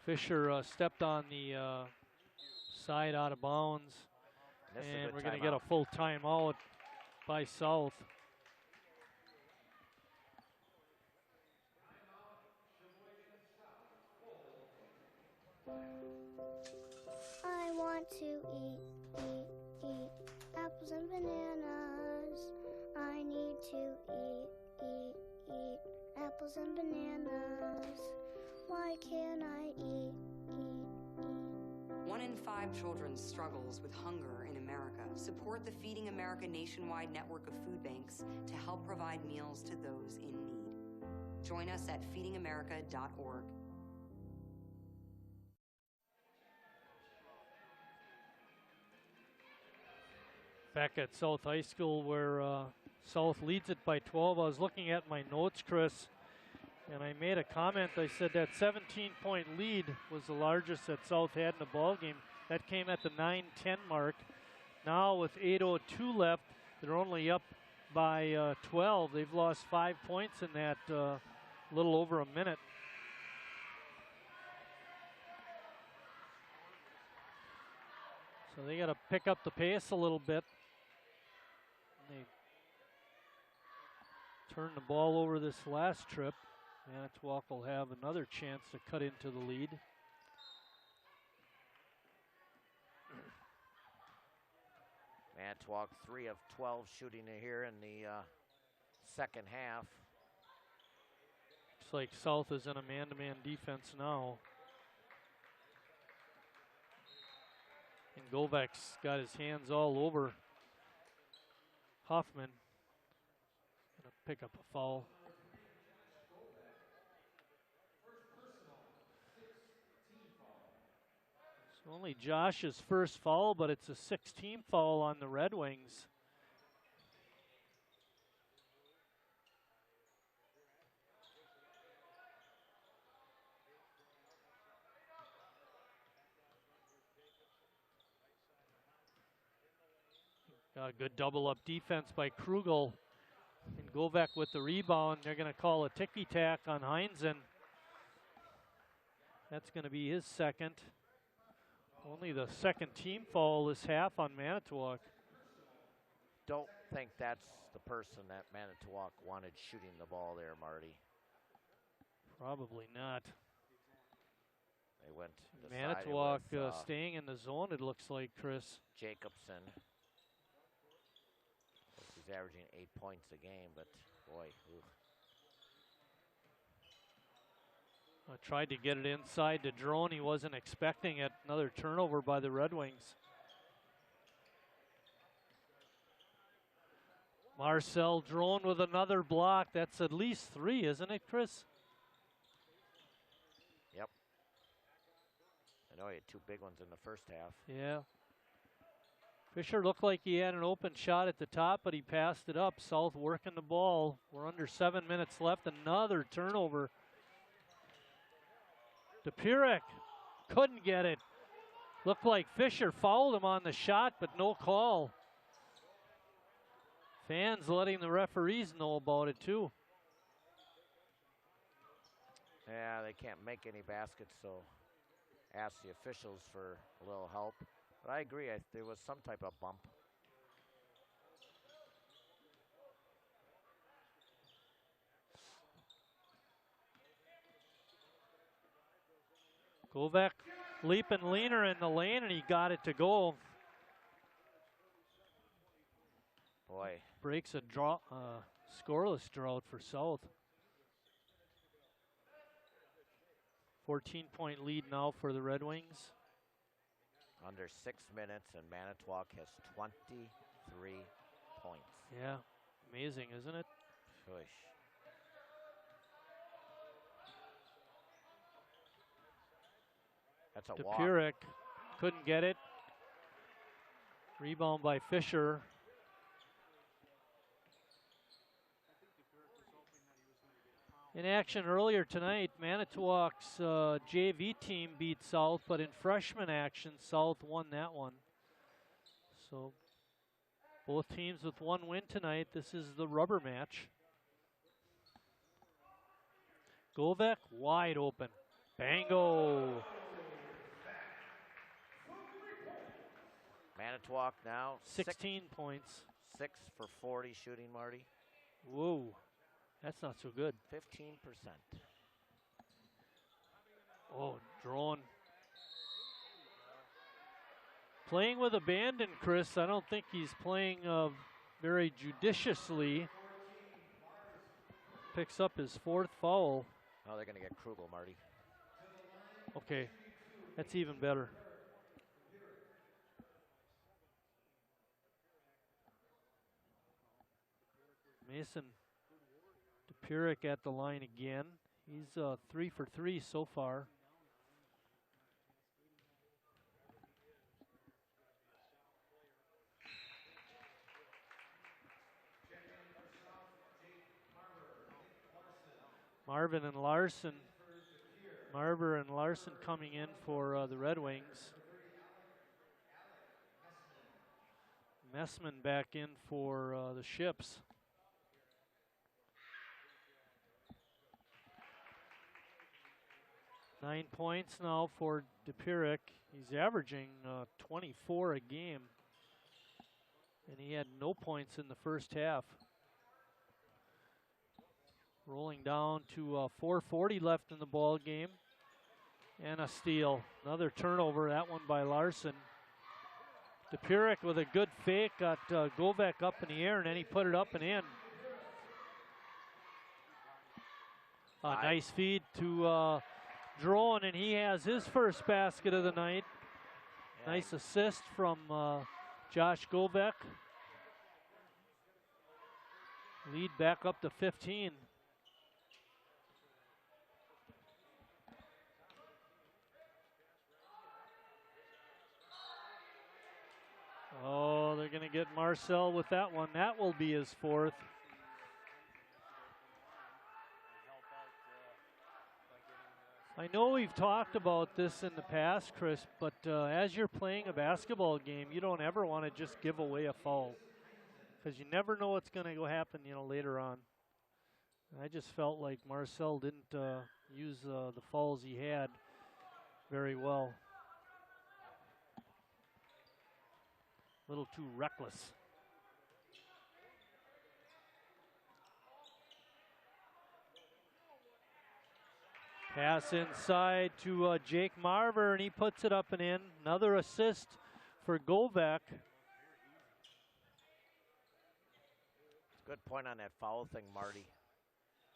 Fisher stepped on the side out of bounds. And we're going to get a full timeout by South. I want to eat apples and bananas. I need to eat apples and bananas. Why can't I eat? 1 in 5 children struggles with hunger in America. Support the Feeding America nationwide network of food banks to help provide meals to those in need. Join us at feedingamerica.org. Back at South High School where South leads it by 12. I was looking at my notes, Chris, and I made a comment. I said that 17-point lead was the largest that South had in the ball game. That came at the 9-10 mark. Now with 8:02 left, they're only up by 12. They've lost 5 points in that little over a minute. So they got to pick up the pace a little bit. They turn the ball over this last trip. Manitowoc will have another chance to cut into the lead. Manitowoc 3 of 12 shooting here in the second half. Looks like South is in a man-to-man defense now. And Govek's got his hands all over Huffman. Gonna pick up a foul. It's only Josh's first foul, but it's a 6-team foul on the Red Wings. A good double-up defense by Krugel. And Govek with the rebound. They're going to call a ticky-tack on Heinzen. That's going to be his second. Only the second team foul this half on Manitowoc. Don't think that's the person that Manitowoc wanted shooting the ball there, Marty. Probably not. They went Manitowoc staying in the zone, it looks like, Chris. Jacobson. He's averaging 8 points a game, but boy. Tried to get it inside to Drone. He wasn't expecting it. Another turnover by the Red Wings. Marcel Drone with another block. That's at least 3, isn't it, Chris? Yep. I know he had 2 big ones in the first half. Yeah. Fisher looked like he had an open shot at the top, but he passed it up. South working the ball. We're under 7 minutes left. Another turnover. DePurek couldn't get it. Looked like Fisher fouled him on the shot, but no call. Fans letting the referees know about it too. Yeah, they can't make any baskets, so ask the officials for a little help. But I agree, there was some type of bump. Govek leaping leaner in the lane, and he got it to go. Boy. Breaks a scoreless drought for South. 14-point lead now for the Red Wings. Under 6 minutes, and Manitowoc has 23 points. Yeah, amazing, isn't it? Push. That's a walk. DePurek couldn't get it. Rebound by Fisher. In action earlier tonight, Manitowoc's JV team beat South, but in freshman action, South won that one. So both teams with 1 win tonight. This is the rubber match. Govek wide open. Bango. Manitowoc now 16 points. 6 for 40 shooting, Marty. Whoa, that's not so good. 15%. Oh, Drone. Playing with abandon, Chris. I don't think he's playing very judiciously. Picks up his 4th foul. Oh, they're going to get Krugel, Marty. Okay, that's even better. Mason Dupurik at the line again. He's 3 for 3 so far. Marvin and Larson. Marver and Larson coming in for the Red Wings. Messman back in for the Ships. Nine points now for Dupurik. He's averaging 24 a game. And he had no points in the first half. Rolling down to 4:40 left in the ball game. And a steal. Another turnover, that one by Larson. Dupurik with a good fake, got Govek up in the air, and then he put it up and in. A nice feed to Drone, and he has his first basket of the night. Yeah. Nice assist from Josh Govek. Lead back up to 15. Oh, they're going to get Marcel with that one. That will be his fourth. I know we've talked about this in the past, Chris, but as you're playing a basketball game, you don't ever want to just give away a foul because you never know what's going to go happen, later on. I just felt like Marcel didn't use the fouls he had very well. A little too reckless. Pass inside to Jake Marver, and he puts it up and in. Another assist for Govek. Good point on that foul thing, Marty.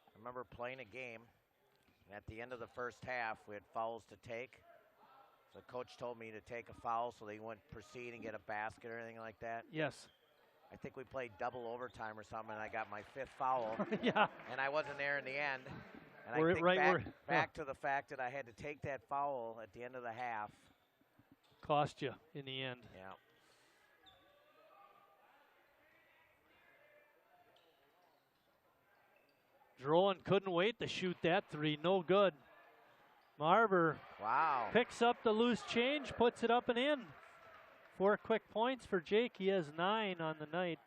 I remember playing a game, and at the end of the first half, we had fouls to take. So coach told me to take a foul so they wouldn't proceed and get a basket or anything like that. Yes. I think we played double overtime or something, and I got my fifth foul. Yeah. And I wasn't there in the end. And we're I think back to the fact that I had to take that foul at the end of the half. Cost you in the end. Yeah. Drowan couldn't wait to shoot that three. No good. Marver picks up the loose change, puts it up and in. 4 quick points for Jake. He has 9 on the night.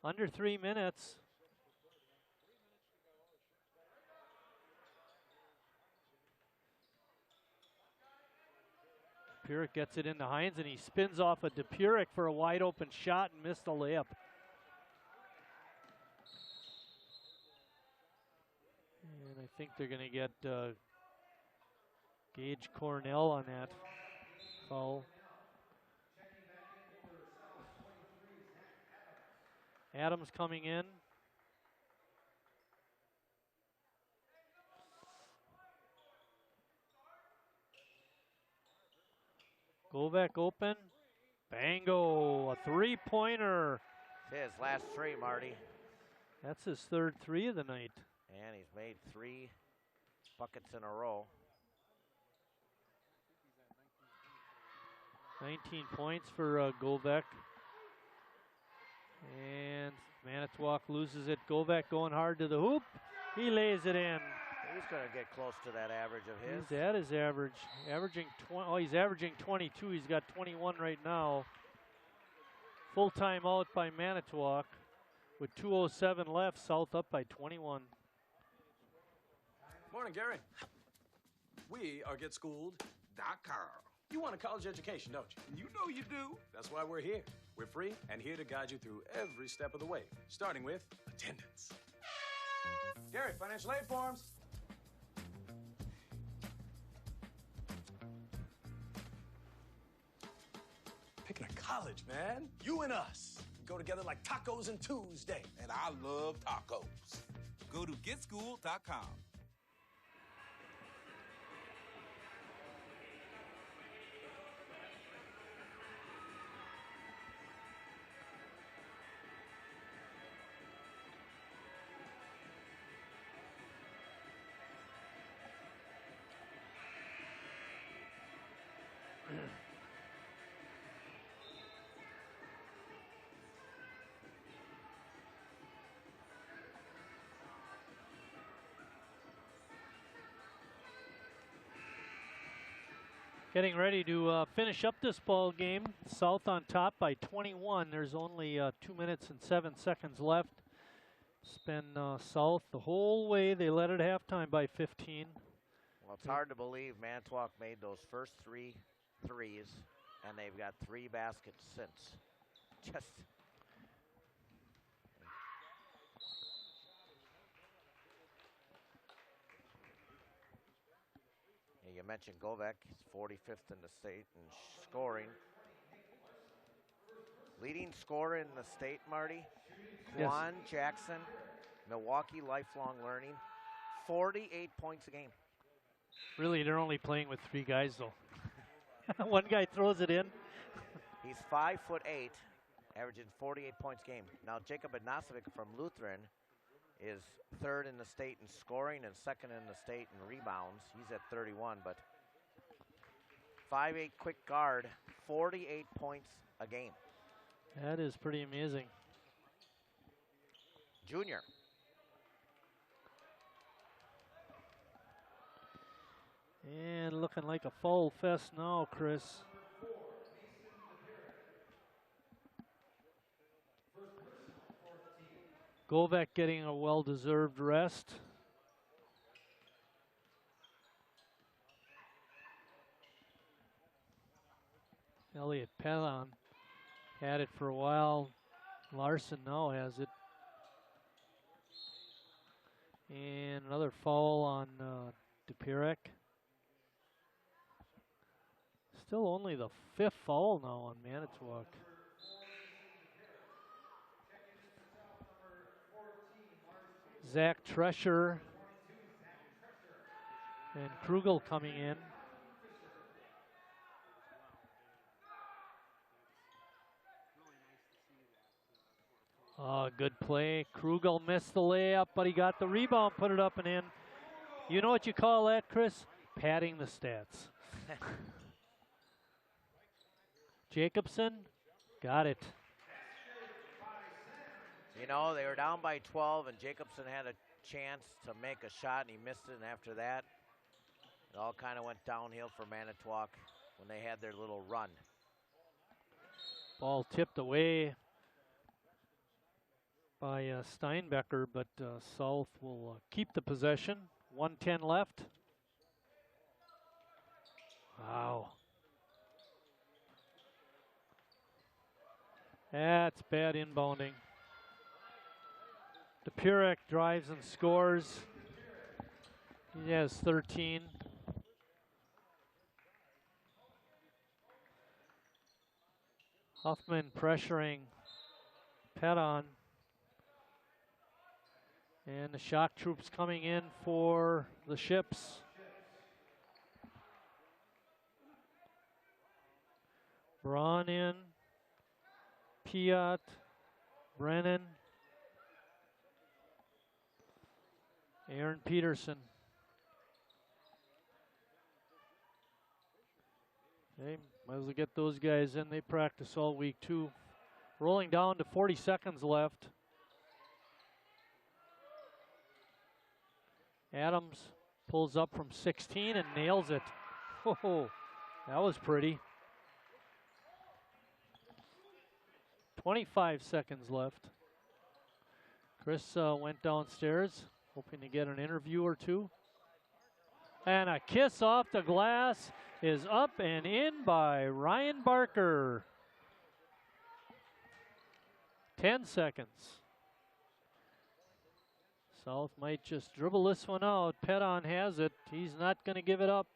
Under 3 minutes. Dupurik gets it into Hines, and he spins off a Dupurik for a wide open shot and missed the layup. And I think they're going to get Gage Cornell on that foul. Adams coming in. Govek open. Bango, a three-pointer. It's his last three, Marty. That's his third three of the night. And he's made 3 buckets in a row. 19 points for Govek. And Manitowoc loses it. Govek going hard to the hoop. He lays it in. He's going to get close to that average of his. He's at his average. He's averaging 22. He's got 21 right now. Full timeout by Manitowoc with 2:07 left. South up by 21. Morning, Gary. We are GetSchooled.com. You want a college education, don't you? You know you do. That's why we're here. We're free and here to guide you through every step of the way, starting with attendance. Gary, financial aid forms. Picking a college, man. You and us. Go together like tacos and Tuesday. And I love tacos. Go to GetSchooled.com. Getting ready to finish up this ball game. South on top by 21. There's only 2 minutes and 7 seconds left. It's been South the whole way. They led at halftime by 15. Well, it's hard to believe Manitowoc made those first 3 threes, and they've got 3 baskets since. Just... You mentioned Govek, he's 45th in the state in scoring. Leading scorer in the state, Marty, Juan Jackson, Milwaukee Lifelong Learning, 48 points a game. Really, they're only playing with 3 guys, though. One guy throws it in. He's 5'8", averaging 48 points a game. Now, Jacob Ignacevic from Lutheran is 3rd in the state in scoring and 2nd in the state in rebounds. He's at 31, but 5'8" quick guard, 48 points a game. That is pretty amazing. Junior. And looking like a foul fest now, Chris. Govek getting a well-deserved rest. Elliot Pellon had it for a while. Larson now has it. And another foul on Dupirek. Still only the 5th foul now on Manitowoc. Zach Trescher and Krugel coming in. Oh, good play. Krugel missed the layup, but he got the rebound, put it up and in. You know what you call that, Chris? Padding the stats. Jacobson got it. You know, they were down by 12, and Jacobson had a chance to make a shot, and he missed it. And after that, it all kind of went downhill for Manitowoc when they had their little run. Ball tipped away by Steinbecker, but South will keep the possession. 1:10 left. Wow. That's bad inbounding. Dupirek drives and scores. He has 13. Huffman pressuring Petton. And the shock troops coming in for the Ships. Braun in. Piat. Brennan. Aaron Peterson. Okay, might as well get those guys in. They practice all week too. Rolling down to 40 seconds left. Adams pulls up from 16 and nails it. Oh, that was pretty. 25 seconds left. Chris went downstairs, hoping to get an interview or two. And a kiss off the glass is up and in by Ryan Barker. 10 seconds. South might just dribble this one out. Petton has it. He's not going to give it up.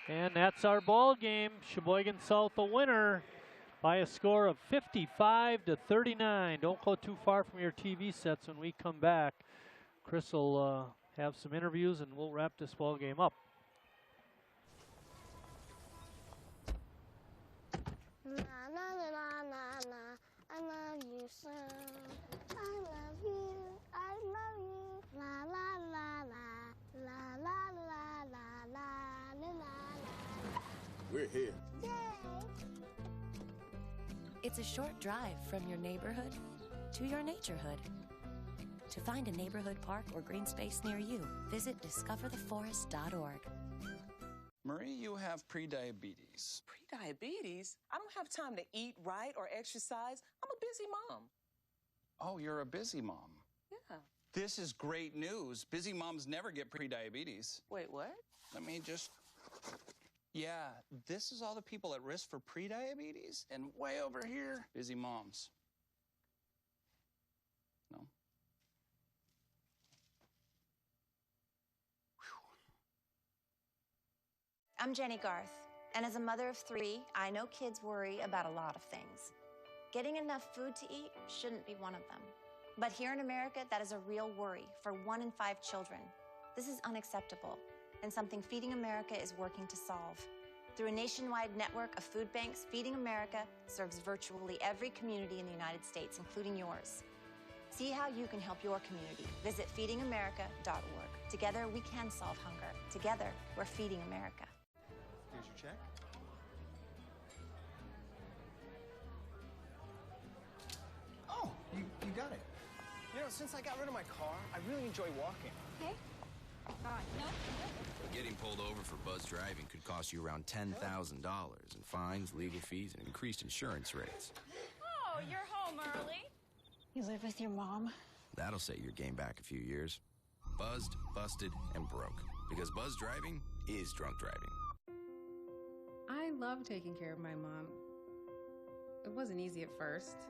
And that's our ball game. Sheboygan South a winner by a score of 55-39. Don't go too far from your TV sets when we come back. Chris will have some interviews and we'll wrap this ball game up. Na, na, na, na, na, na. I love you so. I love you. I love you. La la la la. La la la la la la la. We're here. Yay! It's a short drive from your neighborhood to your naturehood. To find a neighborhood park or green space near you, visit discovertheforest.org. Marie, you have prediabetes. Prediabetes? I don't have time to eat right or exercise. I'm a busy mom. Oh, you're a busy mom. Yeah. This is great news. Busy moms never get prediabetes. Wait, what? Let me just... Yeah, this is all the people at risk for prediabetes, and way over here, busy moms. No? I'm Jenny Garth, and as a mother of 3, I know kids worry about a lot of things. Getting enough food to eat shouldn't be one of them. But here in America, that is a real worry for 1 in 5 children. This is unacceptable, and something Feeding America is working to solve. Through a nationwide network of food banks, Feeding America serves virtually every community in the United States, including yours. See how you can help your community. Visit feedingamerica.org. Together, we can solve hunger. Together, we're Feeding America. Here's your check. Oh, you got it. You know, since I got rid of my car, I really enjoy walking. Okay. No. Getting pulled over for buzz driving could cost you around $10,000 in fines, legal fees, and increased insurance rates. Oh, you're home early. You live with your mom? That'll set your game back a few years. Buzzed, busted, and broke. Because buzz driving is drunk driving. I love taking care of my mom. It wasn't easy at first.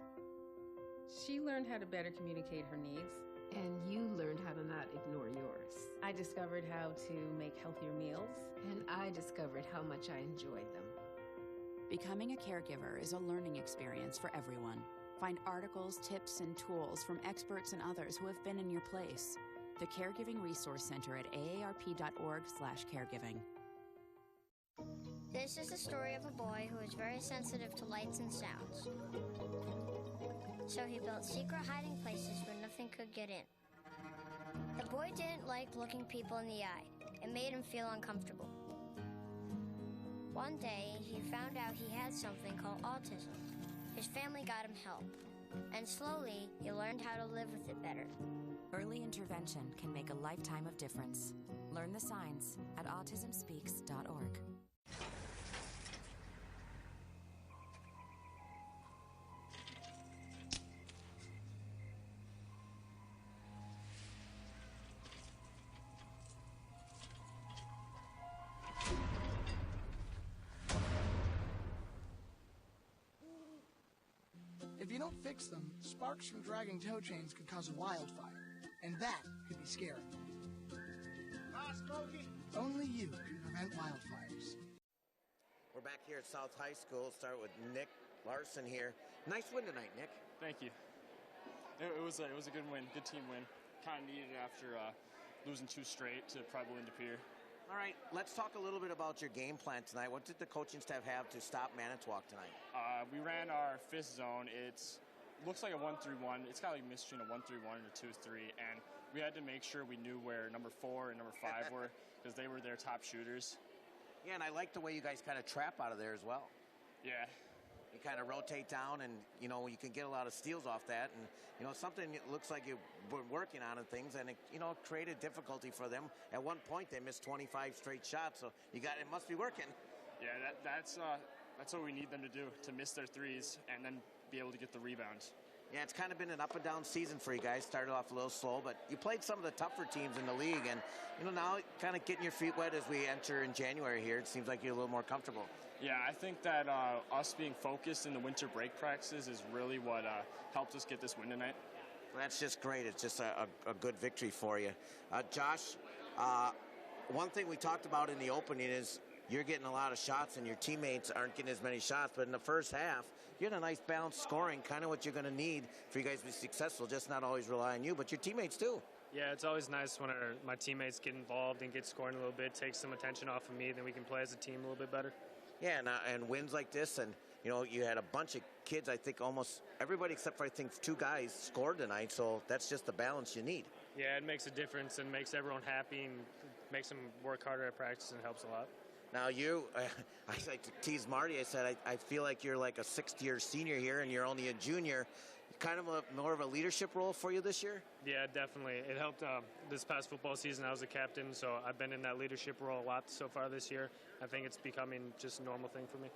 She learned how to better communicate her needs. And you learned how to not ignore yours. I discovered how to make healthier meals. And I discovered how much I enjoyed them. Becoming a caregiver is a learning experience for everyone. Find articles, tips, and tools from experts and others who have been in your place. The Caregiving Resource Center at aarp.org/caregiving. This is the story of a boy who was very sensitive to lights and sounds. So he built secret hiding places where nothing could get in. The boy didn't like looking people in the eye. It made him feel uncomfortable. One day, he found out he had something called autism. His family got him help, and slowly, he learned how to live with it better. Early intervention can make a lifetime of difference. Learn the signs at autismspeaks.org. If you don't fix them, sparks from dragging tow chains could cause a wildfire, and that could be scary. Only you can prevent wildfires. We're back here at South High School. Start with Nick Larson here. Nice win tonight, Nick. Thank you. It was a good win, good team win. Kind of needed it after losing 2 straight to Preble and De Pere. All right, let's talk a little bit about your game plan tonight. What did the coaching staff have to stop Manitowoc tonight? We ran our 5th zone. It looks like a 1-3-1. It's kind of like a mixture between a 1-3-1 and a 2-3. And we had to make sure we knew where number 4 and number 5 were because they were their top shooters. Yeah, and I like the way you guys kind of trap out of there as well. Yeah. You kind of rotate down, and, you know, you can get a lot of steals off that. And, you know, something that looks like you've been working on and things, and it, you know, created difficulty for them. At one point, they missed 25 straight shots, so it must be working. Yeah, that's what we need them to do, to miss their threes and then be able to get the rebounds. Yeah, it's kind of been an up and down season for you guys. Started off a little slow, but you played some of the tougher teams in the league, and, you know, now kind of getting your feet wet as we enter in January here, it seems like you're a little more comfortable. Yeah, I think that us being focused in the winter break practices is really what helped us get this win tonight. Well, that's just great. It's just a good victory for you. Josh, one thing we talked about in the opening is you're getting a lot of shots and your teammates aren't getting as many shots, but in the first half, you had a nice balanced scoring, kind of what you're going to need for you guys to be successful, just not always rely on you, but your teammates too. Yeah, it's always nice when my teammates get involved and get scoring a little bit, take some attention off of me, then we can play as a team a little bit better. Yeah, and wins like this, and, you know, you had a bunch of kids, I think almost everybody except for, I think, 2 guys scored tonight, so that's just the balance you need. Yeah, it makes a difference and makes everyone happy and makes them work harder at practice and helps a lot. Now you, I like to tease Marty, I said, I feel like you're like a 6th-year senior here and you're only a junior. kind of more of a leadership role for you this year? Yeah, definitely. It helped this past football season. I was a captain, so I've been in that leadership role a lot so far this year. I think it's becoming just a normal thing for me.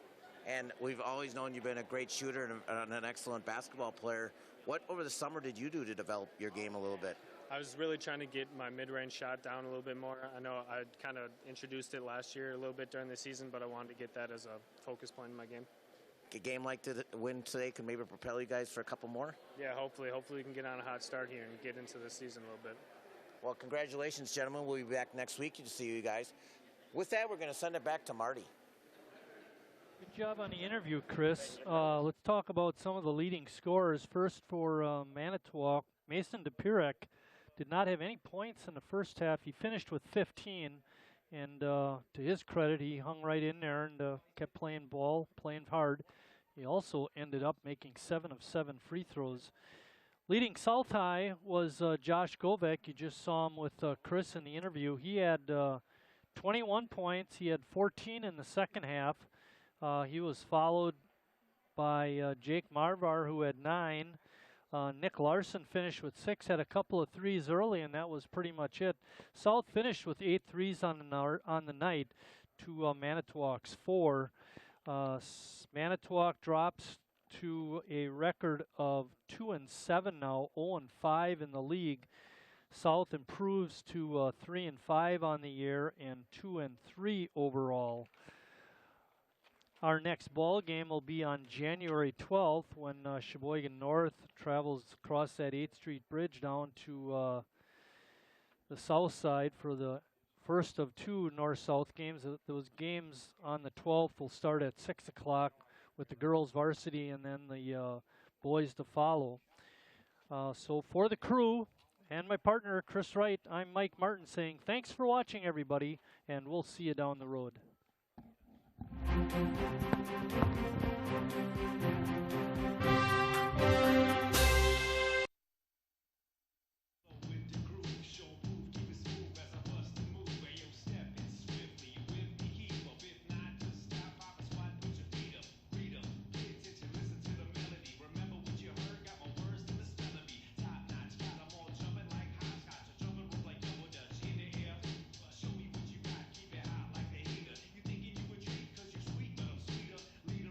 And we've always known you've been a great shooter and an excellent basketball player. What over the summer did you do to develop your game a little bit? I was really trying to get my mid-range shot down a little bit more. I know I kind of introduced it last year a little bit during the season, but I wanted to get that as a focus point in my game. A game like to win today can maybe propel you guys for a couple more? Yeah, hopefully we can get on a hot start here and get into the season a little bit. Well, congratulations, gentlemen. We'll be back next week to see you guys. With that, we're going to send it back to Marty. Good job on the interview, Chris. Let's talk about some of the leading scorers. First for Manitowoc, Mason DePirek did not have any points in the first half. He finished with 15, and to his credit, he hung right in there and kept playing ball, playing hard. He also ended up making 7 of 7 free throws. Leading South High was Josh Govek. You just saw him with Chris in the interview. He had 21 points. He had 14 in the second half. He was followed by Jake Marvar, who had 9. Nick Larson finished with 6, had a couple of threes early, and that was pretty much it. South finished with 8 threes on the night to Manitowoc's 4. Manitowoc drops to a record of 2-7 now, 0-5 in the league. South improves to 3-5 on the year and 2-3 overall. Our next ball game will be on January 12th when Sheboygan North travels across that 8th Street Bridge down to the south side for the first of 2 north-south games. Those games on the 12th will start at 6 o'clock with the girls varsity and then the boys to follow. So for the crew and my partner, Chris Wright, I'm Mike Martin saying thanks for watching, everybody, and we'll see you down the road.